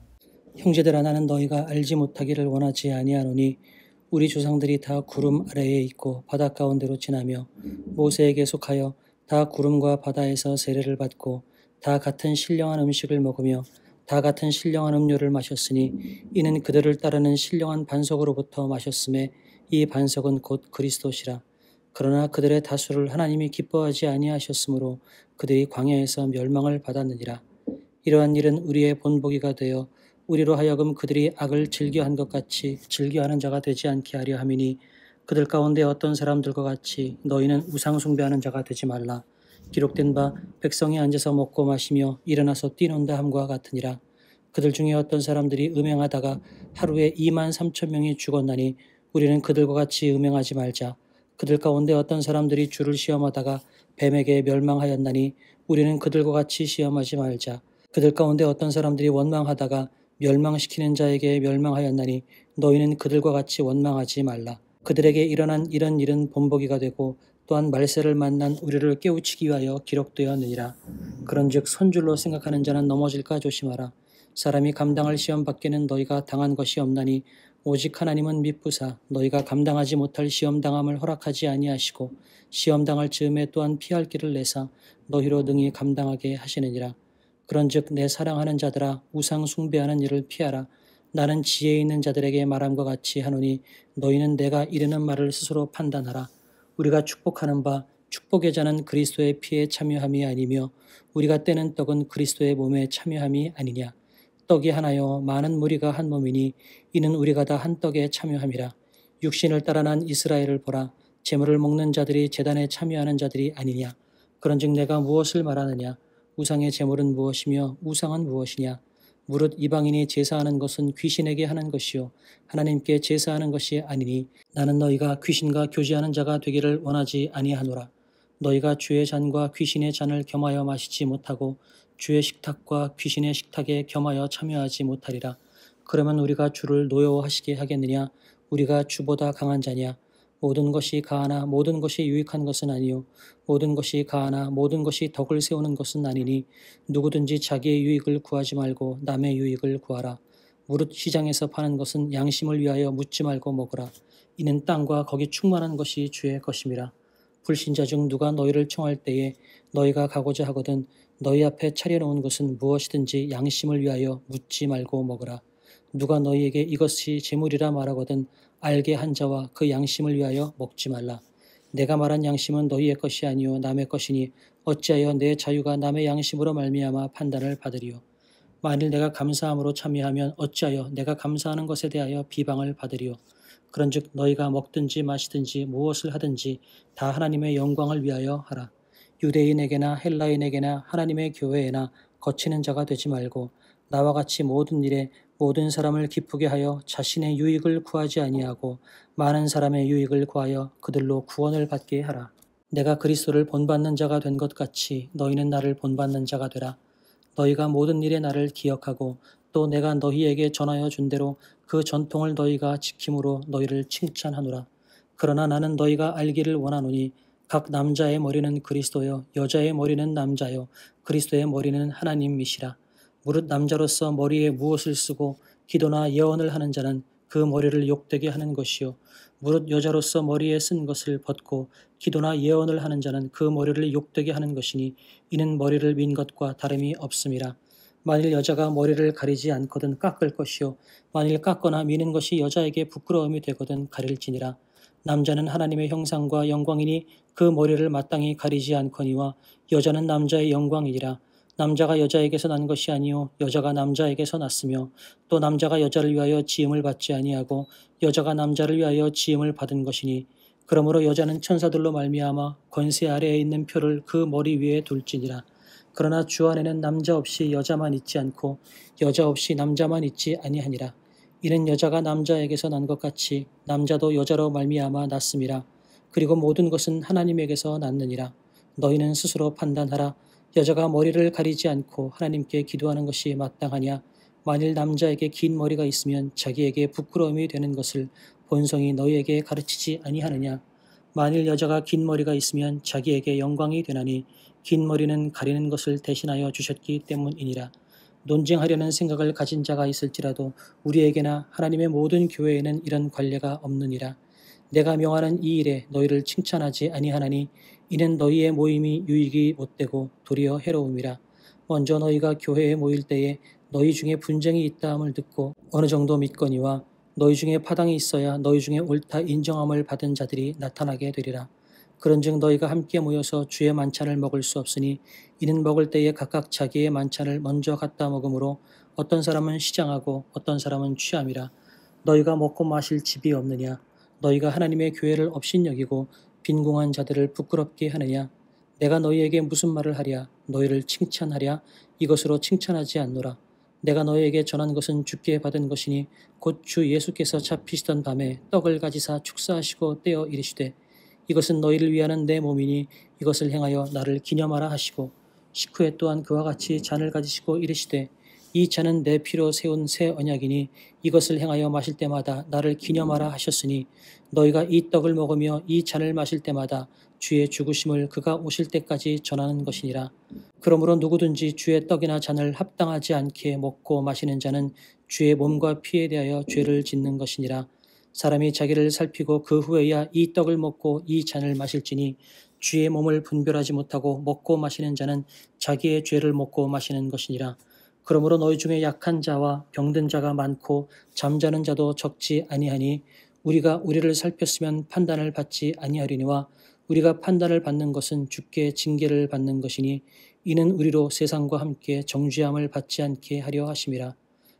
형제들아 나는 너희가 알지 못하기를 원하지 아니하노니 우리 조상들이 다 구름 아래에 있고 바다 가운데로 지나며 모세에게 속하여 다 구름과 바다에서 세례를 받고 다 같은 신령한 음식을 먹으며 다 같은 신령한 음료를 마셨으니 이는 그들을 따르는 신령한 반석으로부터 마셨음에 이 반석은 곧 그리스도시라. 그러나 그들의 다수를 하나님이 기뻐하지 아니하셨으므로 그들이 광야에서 멸망을 받았느니라. 이러한 일은 우리의 본보기가 되어 우리로 하여금 그들이 악을 즐겨한 것 같이 즐겨하는 자가 되지 않게 하려 함이니 그들 가운데 어떤 사람들과 같이 너희는 우상 숭배하는 자가 되지 말라. 기록된 바 백성이 앉아서 먹고 마시며 일어나서 뛰논다 함과 같으니라. 그들 중에 어떤 사람들이 음행하다가 하루에 23,000명이 죽었나니 우리는 그들과 같이 음행하지 말자. 그들 가운데 어떤 사람들이 주를 시험하다가 뱀에게 멸망하였나니 우리는 그들과 같이 시험하지 말자. 그들 가운데 어떤 사람들이 원망하다가 멸망시키는 자에게 멸망하였나니 너희는 그들과 같이 원망하지 말라. 그들에게 일어난 이런 일은 본보기가 되고 또한 말세를 만난 우리를 깨우치기 위하여 기록되었느니라. 그런즉 선줄로 생각하는 자는 넘어질까 조심하라. 사람이 감당할 시험 밖에는 너희가 당한 것이 없나니 오직 하나님은 미쁘사 너희가 감당하지 못할 시험 당함을 허락하지 아니하시고 시험 당할 즈음에 또한 피할 길을 내사 너희로 능히 감당하게 하시느니라. 그런즉 내 사랑하는 자들아 우상 숭배하는 일을 피하라. 나는 지혜 있는 자들에게 말함과 같이 하노니 너희는 내가 이르는 말을 스스로 판단하라. 우리가 축복하는 바 축복의 자는 그리스도의 피에 참여함이 아니며 우리가 떼는 떡은 그리스도의 몸에 참여함이 아니냐. 떡이 하나요 많은 무리가 한 몸이니 이는 우리가 다 한 떡에 참여함이라. 육신을 따라 난 이스라엘을 보라. 제물을 먹는 자들이 제단에 참여하는 자들이 아니냐. 그런즉 내가 무엇을 말하느냐. 우상의 제물은 무엇이며 우상은 무엇이냐. 무릇 이방인이 제사하는 것은 귀신에게 하는 것이요 하나님께 제사하는 것이 아니니 나는 너희가 귀신과 교제하는 자가 되기를 원하지 아니하노라. 너희가 주의 잔과 귀신의 잔을 겸하여 마시지 못하고 주의 식탁과 귀신의 식탁에 겸하여 참여하지 못하리라. 그러면 우리가 주를 노여워하시게 하겠느냐. 우리가 주보다 강한 자냐. 모든 것이 가하나 모든 것이 유익한 것은 아니요 모든 것이 가하나 모든 것이 덕을 세우는 것은 아니니 누구든지 자기의 유익을 구하지 말고 남의 유익을 구하라. 무릇 시장에서 파는 것은 양심을 위하여 묻지 말고 먹으라. 이는 땅과 거기 충만한 것이 주의 것임이라. 불신자 중 누가 너희를 청할 때에 너희가 가고자 하거든 너희 앞에 차려놓은 것은 무엇이든지 양심을 위하여 묻지 말고 먹으라. 누가 너희에게 이것이 재물이라 말하거든 알게 한 자와 그 양심을 위하여 먹지 말라. 내가 말한 양심은 너희의 것이 아니요 남의 것이니 어찌하여 내 자유가 남의 양심으로 말미암아 판단을 받으리요. 만일 내가 감사함으로 참여하면 어찌하여 내가 감사하는 것에 대하여 비방을 받으리요. 그런즉 너희가 먹든지 마시든지 무엇을 하든지 다 하나님의 영광을 위하여 하라. 유대인에게나 헬라인에게나 하나님의 교회에나 거치는 자가 되지 말고 나와 같이 모든 일에 모든 사람을 기쁘게 하여 자신의 유익을 구하지 아니하고 많은 사람의 유익을 구하여 그들로 구원을 받게 하라. 내가 그리스도를 본받는 자가 된 것 같이 너희는 나를 본받는 자가 되라. 너희가 모든 일에 나를 기억하고 또 내가 너희에게 전하여 준 대로 그 전통을 너희가 지킴으로 너희를 칭찬하노라. 그러나 나는 너희가 알기를 원하노니 각 남자의 머리는 그리스도요 여자의 머리는 남자요 그리스도의 머리는 하나님이시라. 무릇 남자로서 머리에 무엇을 쓰고 기도나 예언을 하는 자는 그 머리를 욕되게 하는 것이요 무릇 여자로서 머리에 쓴 것을 벗고 기도나 예언을 하는 자는 그 머리를 욕되게 하는 것이니 이는 머리를 민 것과 다름이 없음이라. 만일 여자가 머리를 가리지 않거든 깎을 것이요 만일 깎거나 미는 것이 여자에게 부끄러움이 되거든 가릴지니라. 남자는 하나님의 형상과 영광이니 그 머리를 마땅히 가리지 않거니와 여자는 남자의 영광이니라. 남자가 여자에게서 난 것이 아니요 여자가 남자에게서 났으며 또 남자가 여자를 위하여 지음을 받지 아니하고 여자가 남자를 위하여 지음을 받은 것이니 그러므로 여자는 천사들로 말미암아 권세 아래에 있는 표를 그 머리 위에 둘지니라. 그러나 주 안에는 남자 없이 여자만 있지 않고 여자 없이 남자만 있지 아니하니라. 이는 여자가 남자에게서 난 것 같이 남자도 여자로 말미암아 났음이라. 그리고 모든 것은 하나님에게서 났느니라. 너희는 스스로 판단하라. 여자가 머리를 가리지 않고 하나님께 기도하는 것이 마땅하냐. 만일 남자에게 긴 머리가 있으면 자기에게 부끄러움이 되는 것을 본성이 너희에게 가르치지 아니하느냐. 만일 여자가 긴 머리가 있으면 자기에게 영광이 되나니 긴 머리는 가리는 것을 대신하여 주셨기 때문이니라. 논쟁하려는 생각을 가진 자가 있을지라도 우리에게나 하나님의 모든 교회에는 이런 관례가 없느니라. 내가 명하는 이 일에 너희를 칭찬하지 아니하나니 이는 너희의 모임이 유익이 못되고 도리어 해로움이라. 먼저 너희가 교회에 모일 때에 너희 중에 분쟁이 있다함을 듣고 어느 정도 믿거니와 너희 중에 파당이 있어야 너희 중에 옳다 인정함을 받은 자들이 나타나게 되리라. 그런즉 너희가 함께 모여서 주의 만찬을 먹을 수 없으니 이는 먹을 때에 각각 자기의 만찬을 먼저 갖다 먹으므로 어떤 사람은 시장하고 어떤 사람은 취함이라. 너희가 먹고 마실 집이 없느냐. 너희가 하나님의 교회를 업신여기고 빈궁한 자들을 부끄럽게 하느냐. 내가 너희에게 무슨 말을 하랴. 너희를 칭찬하랴. 이것으로 칭찬하지 않노라. 내가 너희에게 전한 것은 주께 받은 것이니 곧 주 예수께서 잡히시던 밤에 떡을 가지사 축사하시고 떼어 이르시되 이것은 너희를 위하는 내 몸이니 이것을 행하여 나를 기념하라 하시고 식후에 또한 그와 같이 잔을 가지시고 이르시되 이 잔은 내 피로 세운 새 언약이니 이것을 행하여 마실 때마다 나를 기념하라 하셨으니 너희가 이 떡을 먹으며 이 잔을 마실 때마다 주의 죽으심을 그가 오실 때까지 전하는 것이니라. 그러므로 누구든지 주의 떡이나 잔을 합당하지 않게 먹고 마시는 자는 주의 몸과 피에 대하여 죄를 짓는 것이니라. 사람이 자기를 살피고 그 후에야 이 떡을 먹고 이 잔을 마실지니 주의 몸을 분별하지 못하고 먹고 마시는 자는 자기의 죄를 먹고 마시는 것이니라. 그러므로 너희 중에 약한 자와 병든 자가 많고 잠자는 자도 적지 아니하니 우리가 우리를 살폈으면 판단을 받지 아니하려니와 우리가 판단을 받는 것은 주께 징계를 받는 것이니 이는 우리로 세상과 함께 정죄함을 받지 않게 하려 하심이라.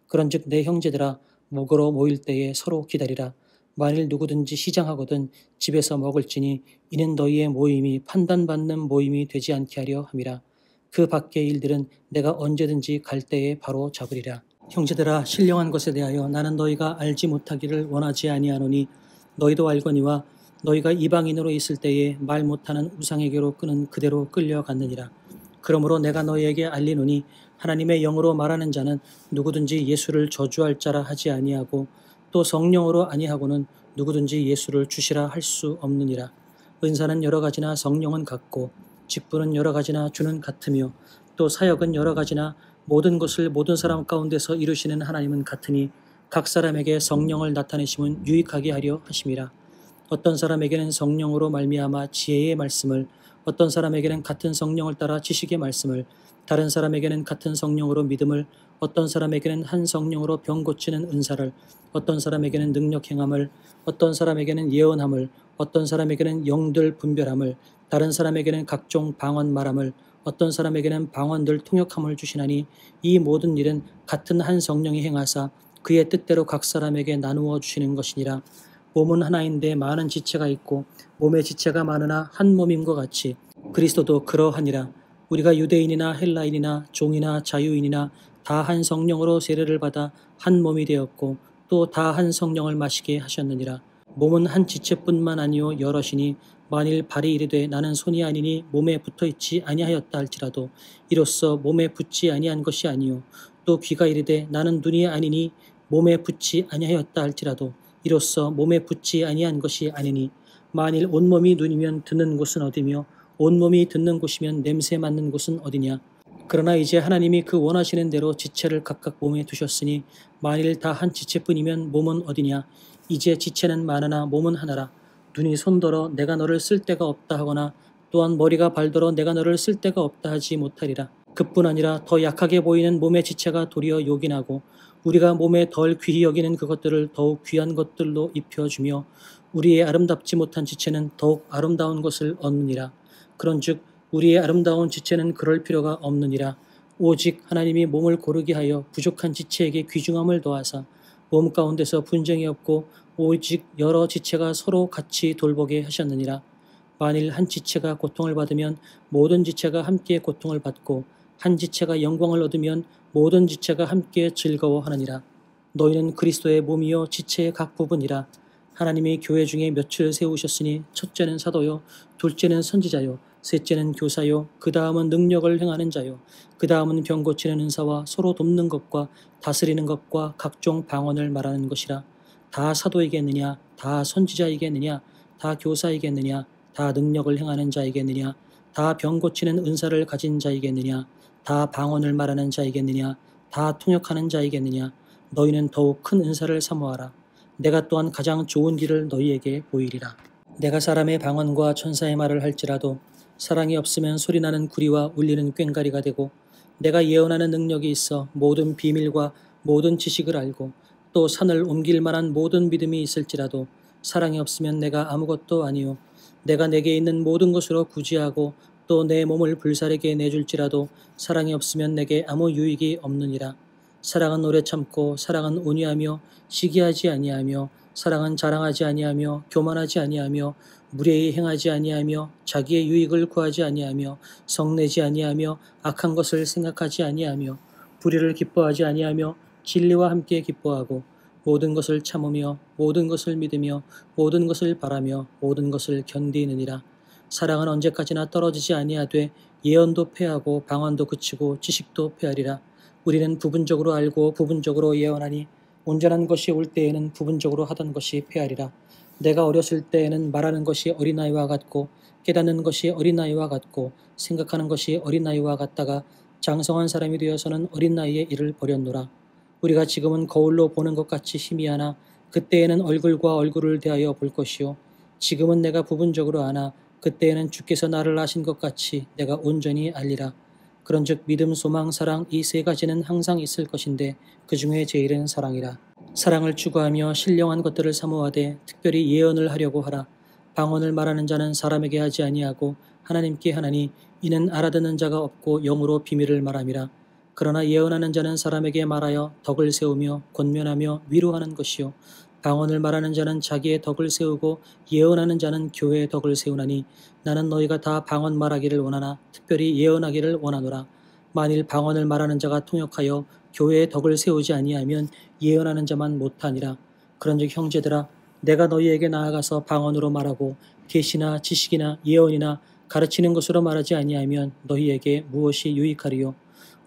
그런즉 내 형제들아 먹으러 모일 때에 서로 기다리라. 만일 누구든지 시장하거든 집에서 먹을지니 이는 너희의 모임이 판단받는 모임이 되지 않게 하려 함이라. 그 밖의 일들은 내가 언제든지 갈 때에 바로 잡으리라. 형제들아 신령한 것에 대하여 나는 너희가 알지 못하기를 원하지 아니하노니 너희도 알거니와 너희가 이방인으로 있을 때에 말 못하는 우상에게로 끄는 그대로 끌려갔느니라. 그러므로 내가 너희에게 알리노니 하나님의 영으로 말하는 자는 누구든지 예수를 저주할 자라 하지 아니하고 또 성령으로 아니하고는 누구든지 예수를 주시라 할 수 없느니라. 은사는 여러 가지나 성령은 같고 직분은 여러 가지나 주는 같으며 또 사역은 여러 가지나 모든 것을 모든 사람 가운데서 이루시는 하나님은 같으니 각 사람에게 성령을 나타내심은 유익하게 하려 하심이라. 어떤 사람에게는 성령으로 말미암아 지혜의 말씀을, 어떤 사람에게는 같은 성령을 따라 지식의 말씀을, 다른 사람에게는 같은 성령으로 믿음을, 어떤 사람에게는 한 성령으로 병 고치는 은사를, 어떤 사람에게는 능력 행함을, 어떤 사람에게는 예언함을, 어떤 사람에게는 영들 분별함을, 다른 사람에게는 각종 방언 말함을, 어떤 사람에게는 방언들 통역함을 주시나니 이 모든 일은 같은 한 성령이 행하사 그의 뜻대로 각 사람에게 나누어 주시는 것이니라. 몸은 하나인데 많은 지체가 있고 몸의 지체가 많으나 한 몸임과 같이 그리스도도 그러하니라. 우리가 유대인이나 헬라인이나 종이나 자유인이나 다 한 성령으로 세례를 받아 한 몸이 되었고 또 다 한 성령을 마시게 하셨느니라. 몸은 한 지체뿐만 아니요 여럿이니 만일 발이 이르되 나는 손이 아니니 몸에 붙어있지 아니하였다 할지라도 이로써 몸에 붙지 아니한 것이 아니요 또 귀가 이르되 나는 눈이 아니니 몸에 붙지 아니하였다 할지라도 이로써 몸에 붙지 아니한 것이 아니니 만일 온몸이 눈이면 듣는 곳은 어디며 온몸이 듣는 곳이면 냄새 맡는 곳은 어디냐. 그러나 이제 하나님이 그 원하시는 대로 지체를 각각 몸에 두셨으니 만일 다 한 지체뿐이면 몸은 어디냐. 이제 지체는 많으나 몸은 하나라. 눈이 손더러 내가 너를 쓸 데가 없다 하거나 또한 머리가 발더러 내가 너를 쓸 데가 없다 하지 못하리라. 그뿐 아니라 더 약하게 보이는 몸의 지체가 도리어 요긴하고 우리가 몸에 덜 귀히 여기는 그것들을 더욱 귀한 것들로 입혀주며 우리의 아름답지 못한 지체는 더욱 아름다운 것을 얻느니라. 그런즉 우리의 아름다운 지체는 그럴 필요가 없느니라. 오직 하나님이 몸을 고르게 하여 부족한 지체에게 귀중함을 더하사 몸 가운데서 분쟁이 없고 오직 여러 지체가 서로 같이 돌보게 하셨느니라. 만일 한 지체가 고통을 받으면 모든 지체가 함께 고통을 받고 한 지체가 영광을 얻으면 모든 지체가 함께 즐거워하느니라. 너희는 그리스도의 몸이요 지체의 각 부분이라. 하나님이 교회 중에 몇을 세우셨으니 첫째는 사도요, 둘째는 선지자요, 셋째는 교사요, 그 다음은 능력을 행하는 자요, 그 다음은 병 고치는 은사와 서로 돕는 것과 다스리는 것과 각종 방언을 말하는 것이라. 다 사도이겠느냐, 다 선지자이겠느냐, 다 교사이겠느냐, 다 능력을 행하는 자이겠느냐, 다 병 고치는 은사를 가진 자이겠느냐, 다 방언을 말하는 자이겠느냐, 다 통역하는 자이겠느냐. 너희는 더욱 큰 은사를 사모하라. 내가 또한 가장 좋은 길을 너희에게 보이리라. 내가 사람의 방언과 천사의 말을 할지라도 사랑이 없으면 소리나는 구리와 울리는 꽹과리가 되고 내가 예언하는 능력이 있어 모든 비밀과 모든 지식을 알고 또 산을 옮길 만한 모든 믿음이 있을지라도 사랑이 없으면 내가 아무것도 아니요 내가 내게 있는 모든 것으로 구제하고 또 내 몸을 불사르게 내줄지라도 사랑이 없으면 내게 아무 유익이 없느니라. 사랑은 오래 참고 사랑은 온유하며 시기하지 아니하며 사랑은 자랑하지 아니하며 교만하지 아니하며 무례히 행하지 아니하며 자기의 유익을 구하지 아니하며 성내지 아니하며 악한 것을 생각하지 아니하며 불의를 기뻐하지 아니하며 진리와 함께 기뻐하고 모든 것을 참으며 모든 것을 믿으며 모든 것을 바라며 모든 것을 견디느니라. 사랑은 언제까지나 떨어지지 아니하되 예언도 패하고 방언도 그치고 지식도 패하리라. 우리는 부분적으로 알고 부분적으로 예언하니 온전한 것이 올 때에는 부분적으로 하던 것이 패하리라. 내가 어렸을 때에는 말하는 것이 어린아이와 같고 깨닫는 것이 어린아이와 같고 생각하는 것이 어린아이와 같다가 장성한 사람이 되어서는 어린나이의 일을 버렸노라. 우리가 지금은 거울로 보는 것 같이 희미하나 그때에는 얼굴과 얼굴을 대하여 볼 것이요. 지금은 내가 부분적으로 아나 그때에는 주께서 나를 아신 것 같이 내가 온전히 알리라. 그런즉 믿음, 소망, 사랑 이 세 가지는 항상 있을 것인데 그 중에 제일은 사랑이라. 사랑을 추구하며 신령한 것들을 사모하되 특별히 예언을 하려고 하라. 방언을 말하는 자는 사람에게 하지 아니하고 하나님께 하나니 이는 알아듣는 자가 없고 영으로 비밀을 말함이라. 그러나 예언하는 자는 사람에게 말하여 덕을 세우며 권면하며 위로하는 것이요. 방언을 말하는 자는 자기의 덕을 세우고 예언하는 자는 교회의 덕을 세우나니 나는 너희가 다 방언 말하기를 원하나 특별히 예언하기를 원하노라. 만일 방언을 말하는 자가 통역하여 교회의 덕을 세우지 아니하면 예언하는 자만 못하니라. 그런즉 형제들아 내가 너희에게 나아가서 방언으로 말하고 계시나 지식이나 예언이나 가르치는 것으로 말하지 아니하면 너희에게 무엇이 유익하리요.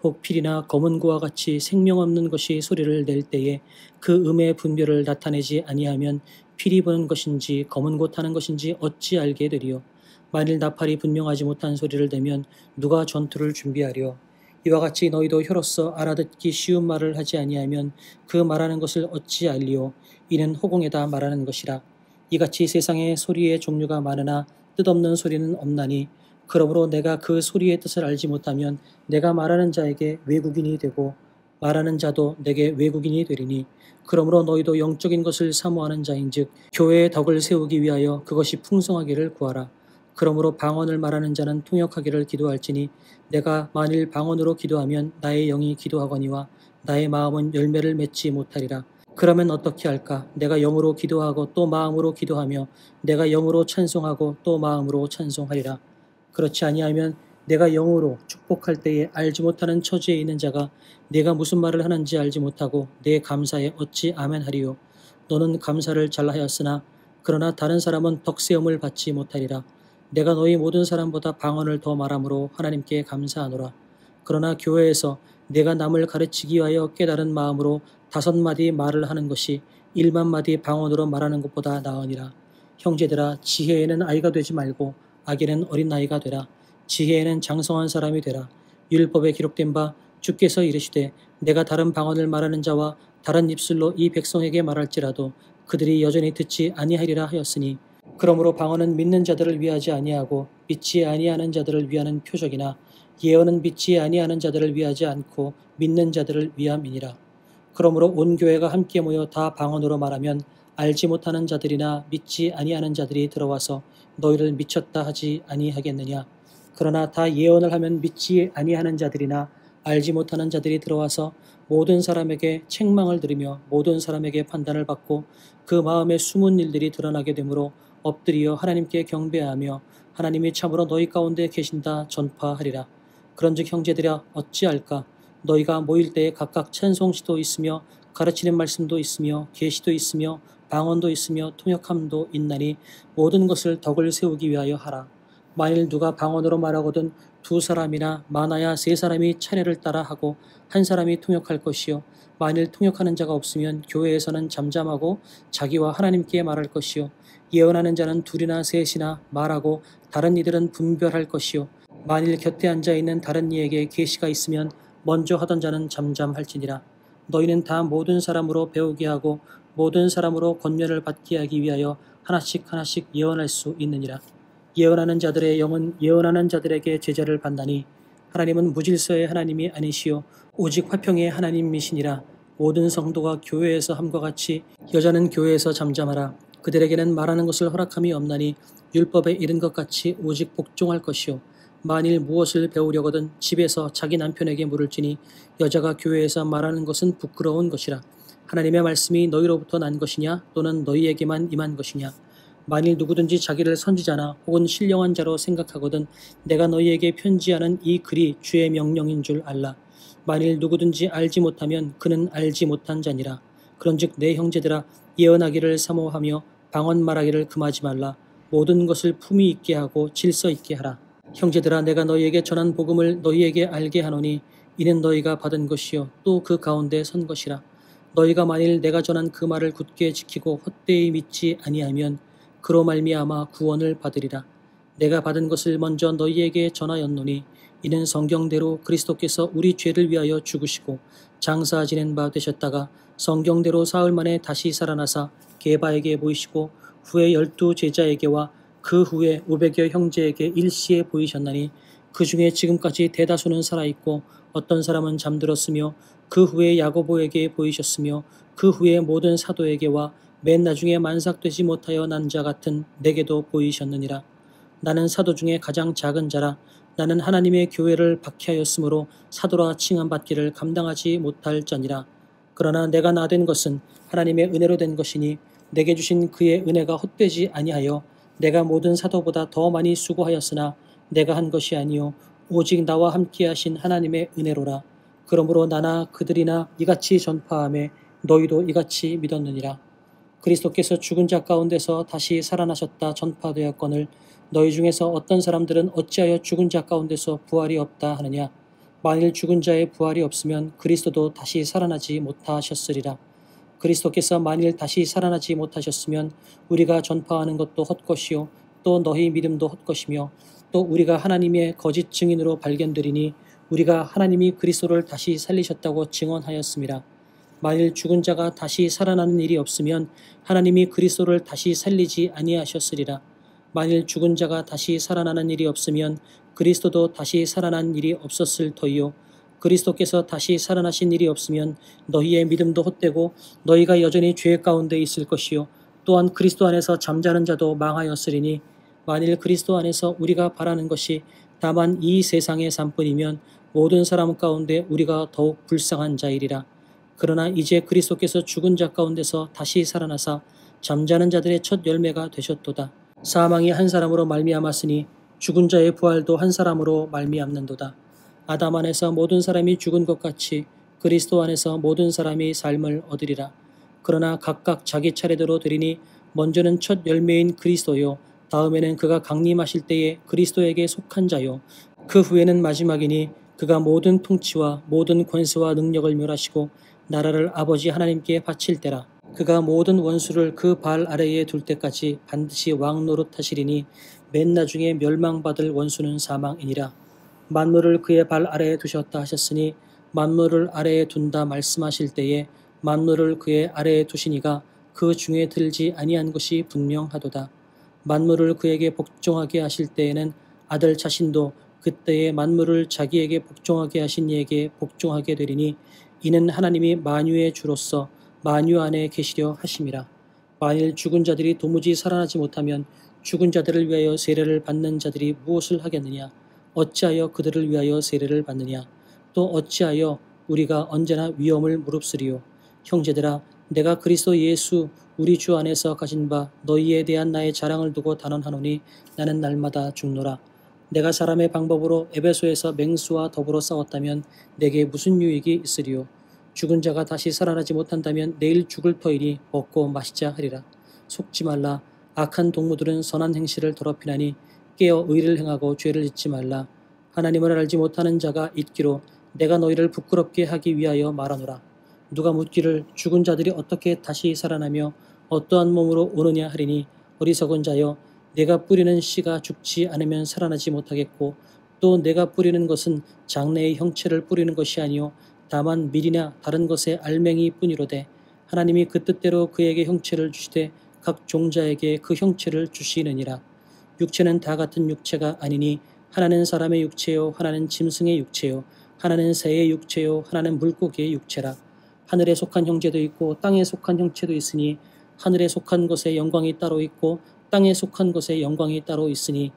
혹 필이나 검은 고와 같이 생명 없는 것이 소리를 낼 때에 그 음의 분별을 나타내지 아니하면 필이 부는 것인지 검은 고 타는 것인지 어찌 알게 되리요. 만일 나팔이 분명하지 못한 소리를 내면 누가 전투를 준비하리요. 이와 같이 너희도 혀로서 알아듣기 쉬운 말을 하지 아니하면 그 말하는 것을 어찌 알리요. 이는 호공에다 말하는 것이라. 이같이 세상에 소리의 종류가 많으나 뜻없는 소리는 없나니 그러므로 내가 그 소리의 뜻을 알지 못하면 내가 말하는 자에게 외국인이 되고 말하는 자도 내게 외국인이 되리니 그러므로 너희도 영적인 것을 사모하는 자인즉 교회의 덕을 세우기 위하여 그것이 풍성하기를 구하라. 그러므로 방언을 말하는 자는 통역하기를 기도할지니 내가 만일 방언으로 기도하면 나의 영이 기도하거니와 나의 마음은 열매를 맺지 못하리라. 그러면 어떻게 할까? 내가 영으로 기도하고 또 마음으로 기도하며 내가 영으로 찬송하고 또 마음으로 찬송하리라. 그렇지 아니하면 내가 영으로 축복할 때에 알지 못하는 처지에 있는 자가 내가 무슨 말을 하는지 알지 못하고 내 감사에 어찌 아멘하리요. 너는 감사를 잘하였으나 그러나 다른 사람은 덕세움을 받지 못하리라. 내가 너희 모든 사람보다 방언을 더 말함으로 하나님께 감사하노라. 그러나 교회에서 내가 남을 가르치기 위하여 깨달은 마음으로 5마디 말을 하는 것이 1만마디 방언으로 말하는 것보다 나으니라. 형제들아 지혜에는 아이가 되지 말고 악에는 어린아이가 되라. 지혜에는 장성한 사람이 되라. 율법에 기록된 바 주께서 이르시되 내가 다른 방언을 말하는 자와 다른 입술로 이 백성에게 말할지라도 그들이 여전히 듣지 아니하리라 하였으니 그러므로 방언은 믿는 자들을 위하지 아니하고 믿지 아니하는 자들을 위하는 표적이나 예언은 믿지 아니하는 자들을 위하지 않고 믿는 자들을 위함이니라. 그러므로 온 교회가 함께 모여 다 방언으로 말하면 알지 못하는 자들이나 믿지 아니하는 자들이 들어와서 너희를 미쳤다 하지 아니하겠느냐. 그러나 다 예언을 하면 믿지 아니하는 자들이나 알지 못하는 자들이 들어와서 모든 사람에게 책망을 들으며 모든 사람에게 판단을 받고 그 마음에 숨은 일들이 드러나게 되므로 엎드리어 하나님께 경배하며 하나님이 참으로 너희 가운데 계신다 전파하리라. 그런즉 형제들아 어찌할까? 너희가 모일 때에 각각 찬송시도 있으며 가르치는 말씀도 있으며 계시도 있으며 방언도 있으며 통역함도 있나니 모든 것을 덕을 세우기 위하여 하라. 만일 누가 방언으로 말하거든 2사람이나 많아야 3사람이 차례를 따라 하고 1사람이 통역할 것이요. 만일 통역하는 자가 없으면 교회에서는 잠잠하고 자기와 하나님께 말할 것이요. 예언하는 자는 2이나 3이나 말하고 다른 이들은 분별할 것이요. 만일 곁에 앉아있는 다른 이에게 계시가 있으면 먼저 하던 자는 잠잠할지니라. 너희는 다 모든 사람으로 배우게 하고 모든 사람으로 권면을 받게 하기 위하여 하나씩 예언할 수 있느니라. 예언하는 자들의 영은 예언하는 자들에게 제자를 받나니 하나님은 무질서의 하나님이 아니시요 오직 화평의 하나님이시니라. 모든 성도가 교회에서 함과 같이 여자는 교회에서 잠잠하라. 그들에게는 말하는 것을 허락함이 없나니 율법에 이른 것 같이 오직 복종할 것이요. 만일 무엇을 배우려거든 집에서 자기 남편에게 물을지니 여자가 교회에서 말하는 것은 부끄러운 것이라. 하나님의 말씀이 너희로부터 난 것이냐 또는 너희에게만 임한 것이냐. 만일 누구든지 자기를 선지자나 혹은 신령한 자로 생각하거든 내가 너희에게 편지하는 이 글이 주의 명령인 줄 알라. 만일 누구든지 알지 못하면 그는 알지 못한 자니라. 그런즉 내 형제들아 예언하기를 사모하며 방언 말하기를 금하지 말라. 모든 것을 품위 있게 하고 질서 있게 하라. 형제들아, 내가 너희에게 전한 복음을 너희에게 알게 하노니 이는 너희가 받은 것이요 또 그 가운데 선 것이라. 너희가 만일 내가 전한 그 말을 굳게 지키고 헛되이 믿지 아니하면 그로 말미암아 구원을 받으리라. 내가 받은 것을 먼저 너희에게 전하였노니 이는 성경대로 그리스도께서 우리 죄를 위하여 죽으시고 장사 지낸 바 되셨다가 성경대로 사흘 만에 다시 살아나사 게바에게 보이시고 후에 12 제자에게와 그 후에 500여 형제에게 일시에 보이셨나니 그 중에 지금까지 대다수는 살아있고 어떤 사람은 잠들었으며 그 후에 야고보에게 보이셨으며 그 후에 모든 사도에게와 맨 나중에 만삭되지 못하여 난 자 같은 내게도 보이셨느니라. 나는 사도 중에 가장 작은 자라. 나는 하나님의 교회를 박해하였으므로 사도라 칭함받기를 감당하지 못할 자니라. 그러나 내가 나 된 것은 하나님의 은혜로 된 것이니 내게 주신 그의 은혜가 헛되지 아니하여 내가 모든 사도보다 더 많이 수고하였으나 내가 한 것이 아니요 오직 나와 함께 하신 하나님의 은혜로라. 그러므로 나나 그들이나 이같이 전파하며 너희도 이같이 믿었느니라. 그리스도께서 죽은 자 가운데서 다시 살아나셨다 전파되었거늘 너희 중에서 어떤 사람들은 어찌하여 죽은 자 가운데서 부활이 없다 하느냐. 만일 죽은 자의 부활이 없으면 그리스도도 다시 살아나지 못하셨으리라. 그리스도께서 만일 다시 살아나지 못하셨으면 우리가 전파하는 것도 헛것이요 또 너희 믿음도 헛것이며 또 우리가 하나님의 거짓 증인으로 발견되리니 우리가 하나님이 그리스도를 다시 살리셨다고 증언하였음이라. 만일 죽은 자가 다시 살아나는 일이 없으면 하나님이 그리스도를 다시 살리지 아니하셨으리라. 만일 죽은 자가 다시 살아나는 일이 없으면 그리스도도 다시 살아난 일이 없었을 터이요 그리스도께서 다시 살아나신 일이 없으면 너희의 믿음도 헛되고 너희가 여전히 죄 가운데 있을 것이요 또한 그리스도 안에서 잠자는 자도 망하였으리니 만일 그리스도 안에서 우리가 바라는 것이 다만 이 세상의 삶뿐이면 모든 사람 가운데 우리가 더욱 불쌍한 자이리라. 그러나 이제 그리스도께서 죽은 자 가운데서 다시 살아나사 잠자는 자들의 첫 열매가 되셨도다. 사망이 한 사람으로 말미암았으니 죽은 자의 부활도 한 사람으로 말미암는도다. 아담 안에서 모든 사람이 죽은 것 같이 그리스도 안에서 모든 사람이 삶을 얻으리라. 그러나 각각 자기 차례대로 되리니 먼저는 첫 열매인 그리스도요 다음에는 그가 강림하실 때에 그리스도에게 속한 자요 그 후에는 마지막이니 그가 모든 통치와 모든 권세와 능력을 멸하시고 나라를 아버지 하나님께 바칠 때라. 그가 모든 원수를 그 발 아래에 둘 때까지 반드시 왕 노릇하시리니 맨 나중에 멸망받을 원수는 사망이니라. 만물을 그의 발 아래에 두셨다 하셨으니 만물을 아래에 둔다 말씀하실 때에 만물을 그의 아래에 두시니가 그 중에 들지 아니한 것이 분명하도다. 만물을 그에게 복종하게 하실 때에는 아들 자신도 그때에 만물을 자기에게 복종하게 하신 이에게 복종하게 되리니 이는 하나님이 만유의 주로서 만유 안에 계시려 하심이라. 만일 죽은 자들이 도무지 살아나지 못하면 죽은 자들을 위하여 세례를 받는 자들이 무엇을 하겠느냐. 어찌하여 그들을 위하여 세례를 받느냐. 또 어찌하여 우리가 언제나 위험을 무릅쓰리요. 형제들아, 내가 그리스도 예수 우리 주 안에서 가진 바 너희에 대한 나의 자랑을 두고 단언하노니 나는 날마다 죽노라. 내가 사람의 방법으로 에베소에서 맹수와 더불어 싸웠다면 내게 무슨 유익이 있으리요. 죽은 자가 다시 살아나지 못한다면 내일 죽을 터이니 먹고 마시자 하리라. 속지 말라. 악한 동무들은 선한 행실을 더럽히나니 깨어 의를 행하고 죄를 짓지 말라. 하나님을 알지 못하는 자가 있기로 내가 너희를 부끄럽게 하기 위하여 말하노라. 누가 묻기를 죽은 자들이 어떻게 다시 살아나며 어떠한 몸으로 오느냐 하리니 어리석은 자여, 내가 뿌리는 씨가 죽지 않으면 살아나지 못하겠고 또 내가 뿌리는 것은 장래의 형체를 뿌리는 것이 아니요 다만 밀이나 다른 것의 알맹이 뿐이로되 하나님이 그 뜻대로 그에게 형체를 주시되 각 종자에게 그 형체를 주시느니라. 육체는 다 같은 육체가 아니니 하나는 사람의 육체요 하나는 짐승의 육체요 하나는 새의 육체요 하나는 물고기의 육체라. 하늘에 속한 형제도 있고 땅에 속한 형체도 있으니 하늘에 속한 것의 영광이 따로 있고 땅에 속한 것의 영광이 따로 있으니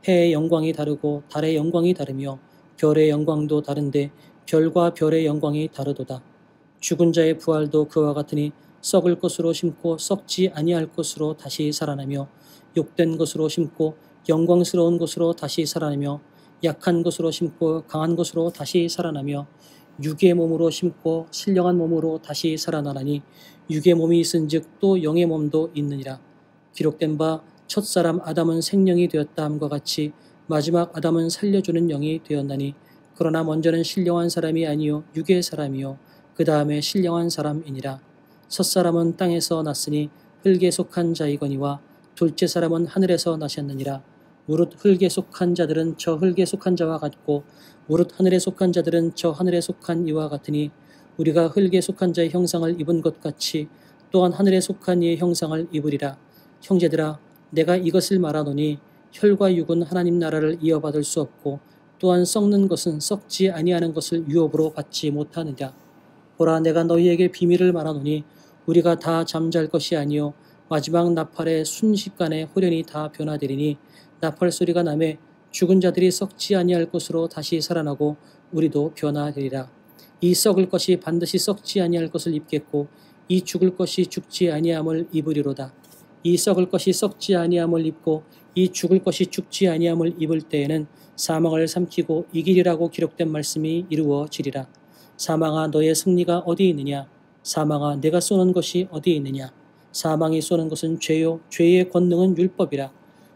해의 영광이 다르고 달의 영광이 다르며 별의 영광도 다른데 별과 별의 영광이 다르도다. 죽은 자의 부활도 그와 같으니 썩을 것으로 심고 썩지 아니할 것으로 다시 살아나며 욕된 것으로 심고 영광스러운 것으로 다시 살아나며 약한 것으로 심고 강한 것으로 다시 살아나며 육의 몸으로 심고 신령한 몸으로 다시 살아나나니 육의 몸이 있은즉 또 영의 몸도 있느니라. 기록된 바 첫사람 아담은 생명이 되었다 함과 같이 마지막 아담은 살려주는 영이 되었나니 그러나 먼저는 신령한 사람이 아니요 육의 사람이요 그 다음에 신령한 사람이니라. 첫사람은 땅에서 났으니 흙에 속한 자이거니와 둘째 사람은 하늘에서 나셨느니라. 무릇 흙에 속한 자들은 저 흙에 속한 자와 같고 무릇 하늘에 속한 자들은 저 하늘에 속한 이와 같으니 우리가 흙에 속한 자의 형상을 입은 것 같이 또한 하늘에 속한 이의 형상을 입으리라. 형제들아 내가 이것을 말하노니 혈과 육은 하나님 나라를 이어받을 수 없고 또한 썩는 것은 썩지 아니하는 것을 유업으로 받지 못하느냐. 보라 내가 너희에게 비밀을 말하노니 우리가 다 잠잘 것이 아니요 마지막 나팔의 순식간에 호련히 다 변화되리니 나팔 소리가 나매 죽은 자들이 썩지 아니할 것으로 다시 살아나고 우리도 변화되리라. 이 썩을 것이 반드시 썩지 아니할 것을 입겠고 이 죽을 것이 죽지 아니함을 입으리로다. 이 썩을 것이 썩지 아니함을 입고 이 죽을 것이 죽지 아니함을 입을 때에는 사망을 삼키고 이기리라고 기록된 말씀이 이루어지리라. 사망아 너의 승리가 어디 있느냐? 사망아 내가 쏘는 것이 어디 있느냐? 사망이 쏘는 것은 죄요 죄의 권능은 율법이라.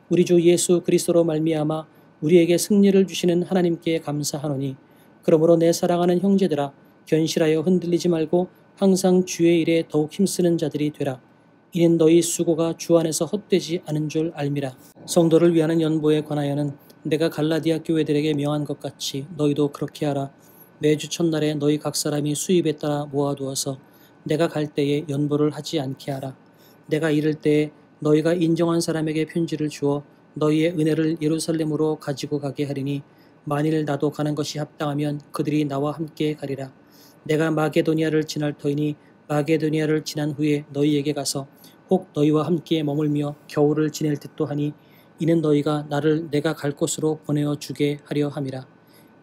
우리 주 예수 그리스도로 말미암아 우리에게 승리를 주시는 하나님께 감사하노니 그러므로 내 사랑하는 형제들아 견실하여 흔들리지 말고 항상 주의 일에 더욱 힘쓰는 자들이 되라. 이는 너희 수고가 주 안에서 헛되지 않은 줄 알미라. 성도를 위하는 연보에 관하여는 내가 갈라디아 교회들에게 명한 것 같이 너희도 그렇게 하라. 매주 첫날에 너희 각 사람이 수입에 따라 모아두어서 내가 갈 때에 연보를 하지 않게 하라. 내가 이를 때에 너희가 인정한 사람에게 편지를 주어 너희의 은혜를 예루살렘으로 가지고 가게 하리니 만일 나도 가는 것이 합당하면 그들이 나와 함께 가리라. 내가 마게도니아를 지날 터이니 마게도니아를 지난 후에 너희에게 가서 혹 너희와 함께 머물며 겨울을 지낼 듯도 하니 이는 너희가 나를 내가 갈 곳으로 보내어 주게 하려 함이라.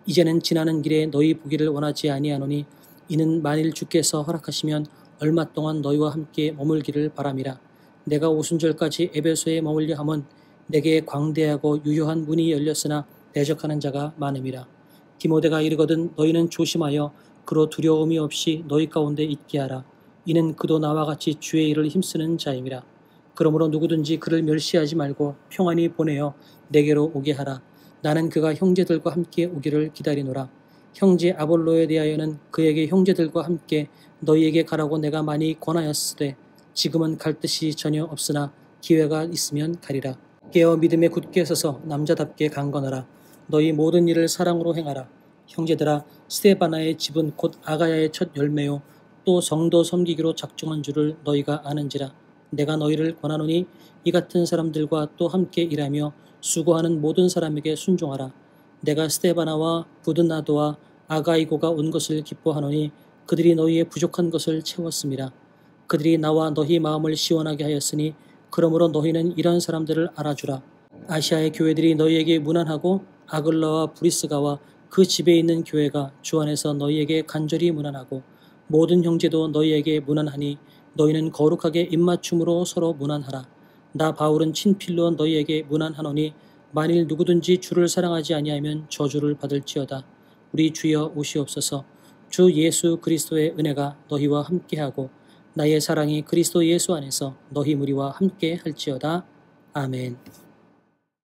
이제는 지나는 길에 너희 보기를 원하지 아니하노니 이는 만일 주께서 허락하시면 얼마 동안 너희와 함께 머물기를 바람이라. 내가 오순절까지 에베소에 머물려 함은 내게 광대하고 유효한 문이 열렸으나 대적하는 자가 많음이라. 디모데가 이르거든 너희는 조심하여 그로 두려움이 없이 너희 가운데 있게 하라. 이는 그도 나와 같이 주의 일을 힘쓰는 자임이라. 그러므로 누구든지 그를 멸시하지 말고 평안히 보내어 내게로 오게 하라. 나는 그가 형제들과 함께 오기를 기다리노라. 형제 아볼로에 대하여는 그에게 형제들과 함께 너희에게 가라고 내가 많이 권하였으되 지금은 갈 뜻이 전혀 없으나 기회가 있으면 가리라. 깨어 믿음에 굳게 서서 남자답게 강건하라. 너희 모든 일을 사랑으로 행하라. 형제들아 스데바나의 집은 곧 아가야의 첫 열매요 또 성도 섬기기로 작정한 줄을 너희가 아는지라. 내가 너희를 권하노니 이 같은 사람들과 또 함께 일하며 수고하는 모든 사람에게 순종하라. 내가 스데바나와 부드나도와 아가이고가 온 것을 기뻐하노니 그들이 너희의 부족한 것을 채웠음이라. 그들이 나와 너희 마음을 시원하게 하였으니 그러므로 너희는 이런 사람들을 알아주라. 아시아의 교회들이 너희에게 문안하고 아글라와 브리스가와 그 집에 있는 교회가 주 안에서 너희에게 간절히 문안하고 모든 형제도 너희에게 문안하니 너희는 거룩하게 입맞춤으로 서로 문안하라. 나 바울은 친필로 너희에게 문안하노니 만일 누구든지 주를 사랑하지 아니하면 저주를 받을지어다. 우리 주여 오시옵소서. 주 예수 그리스도의 은혜가 너희와 함께하고 나의 사랑이 그리스도 예수 안에서 너희 무리와 함께 할지어다. 아멘.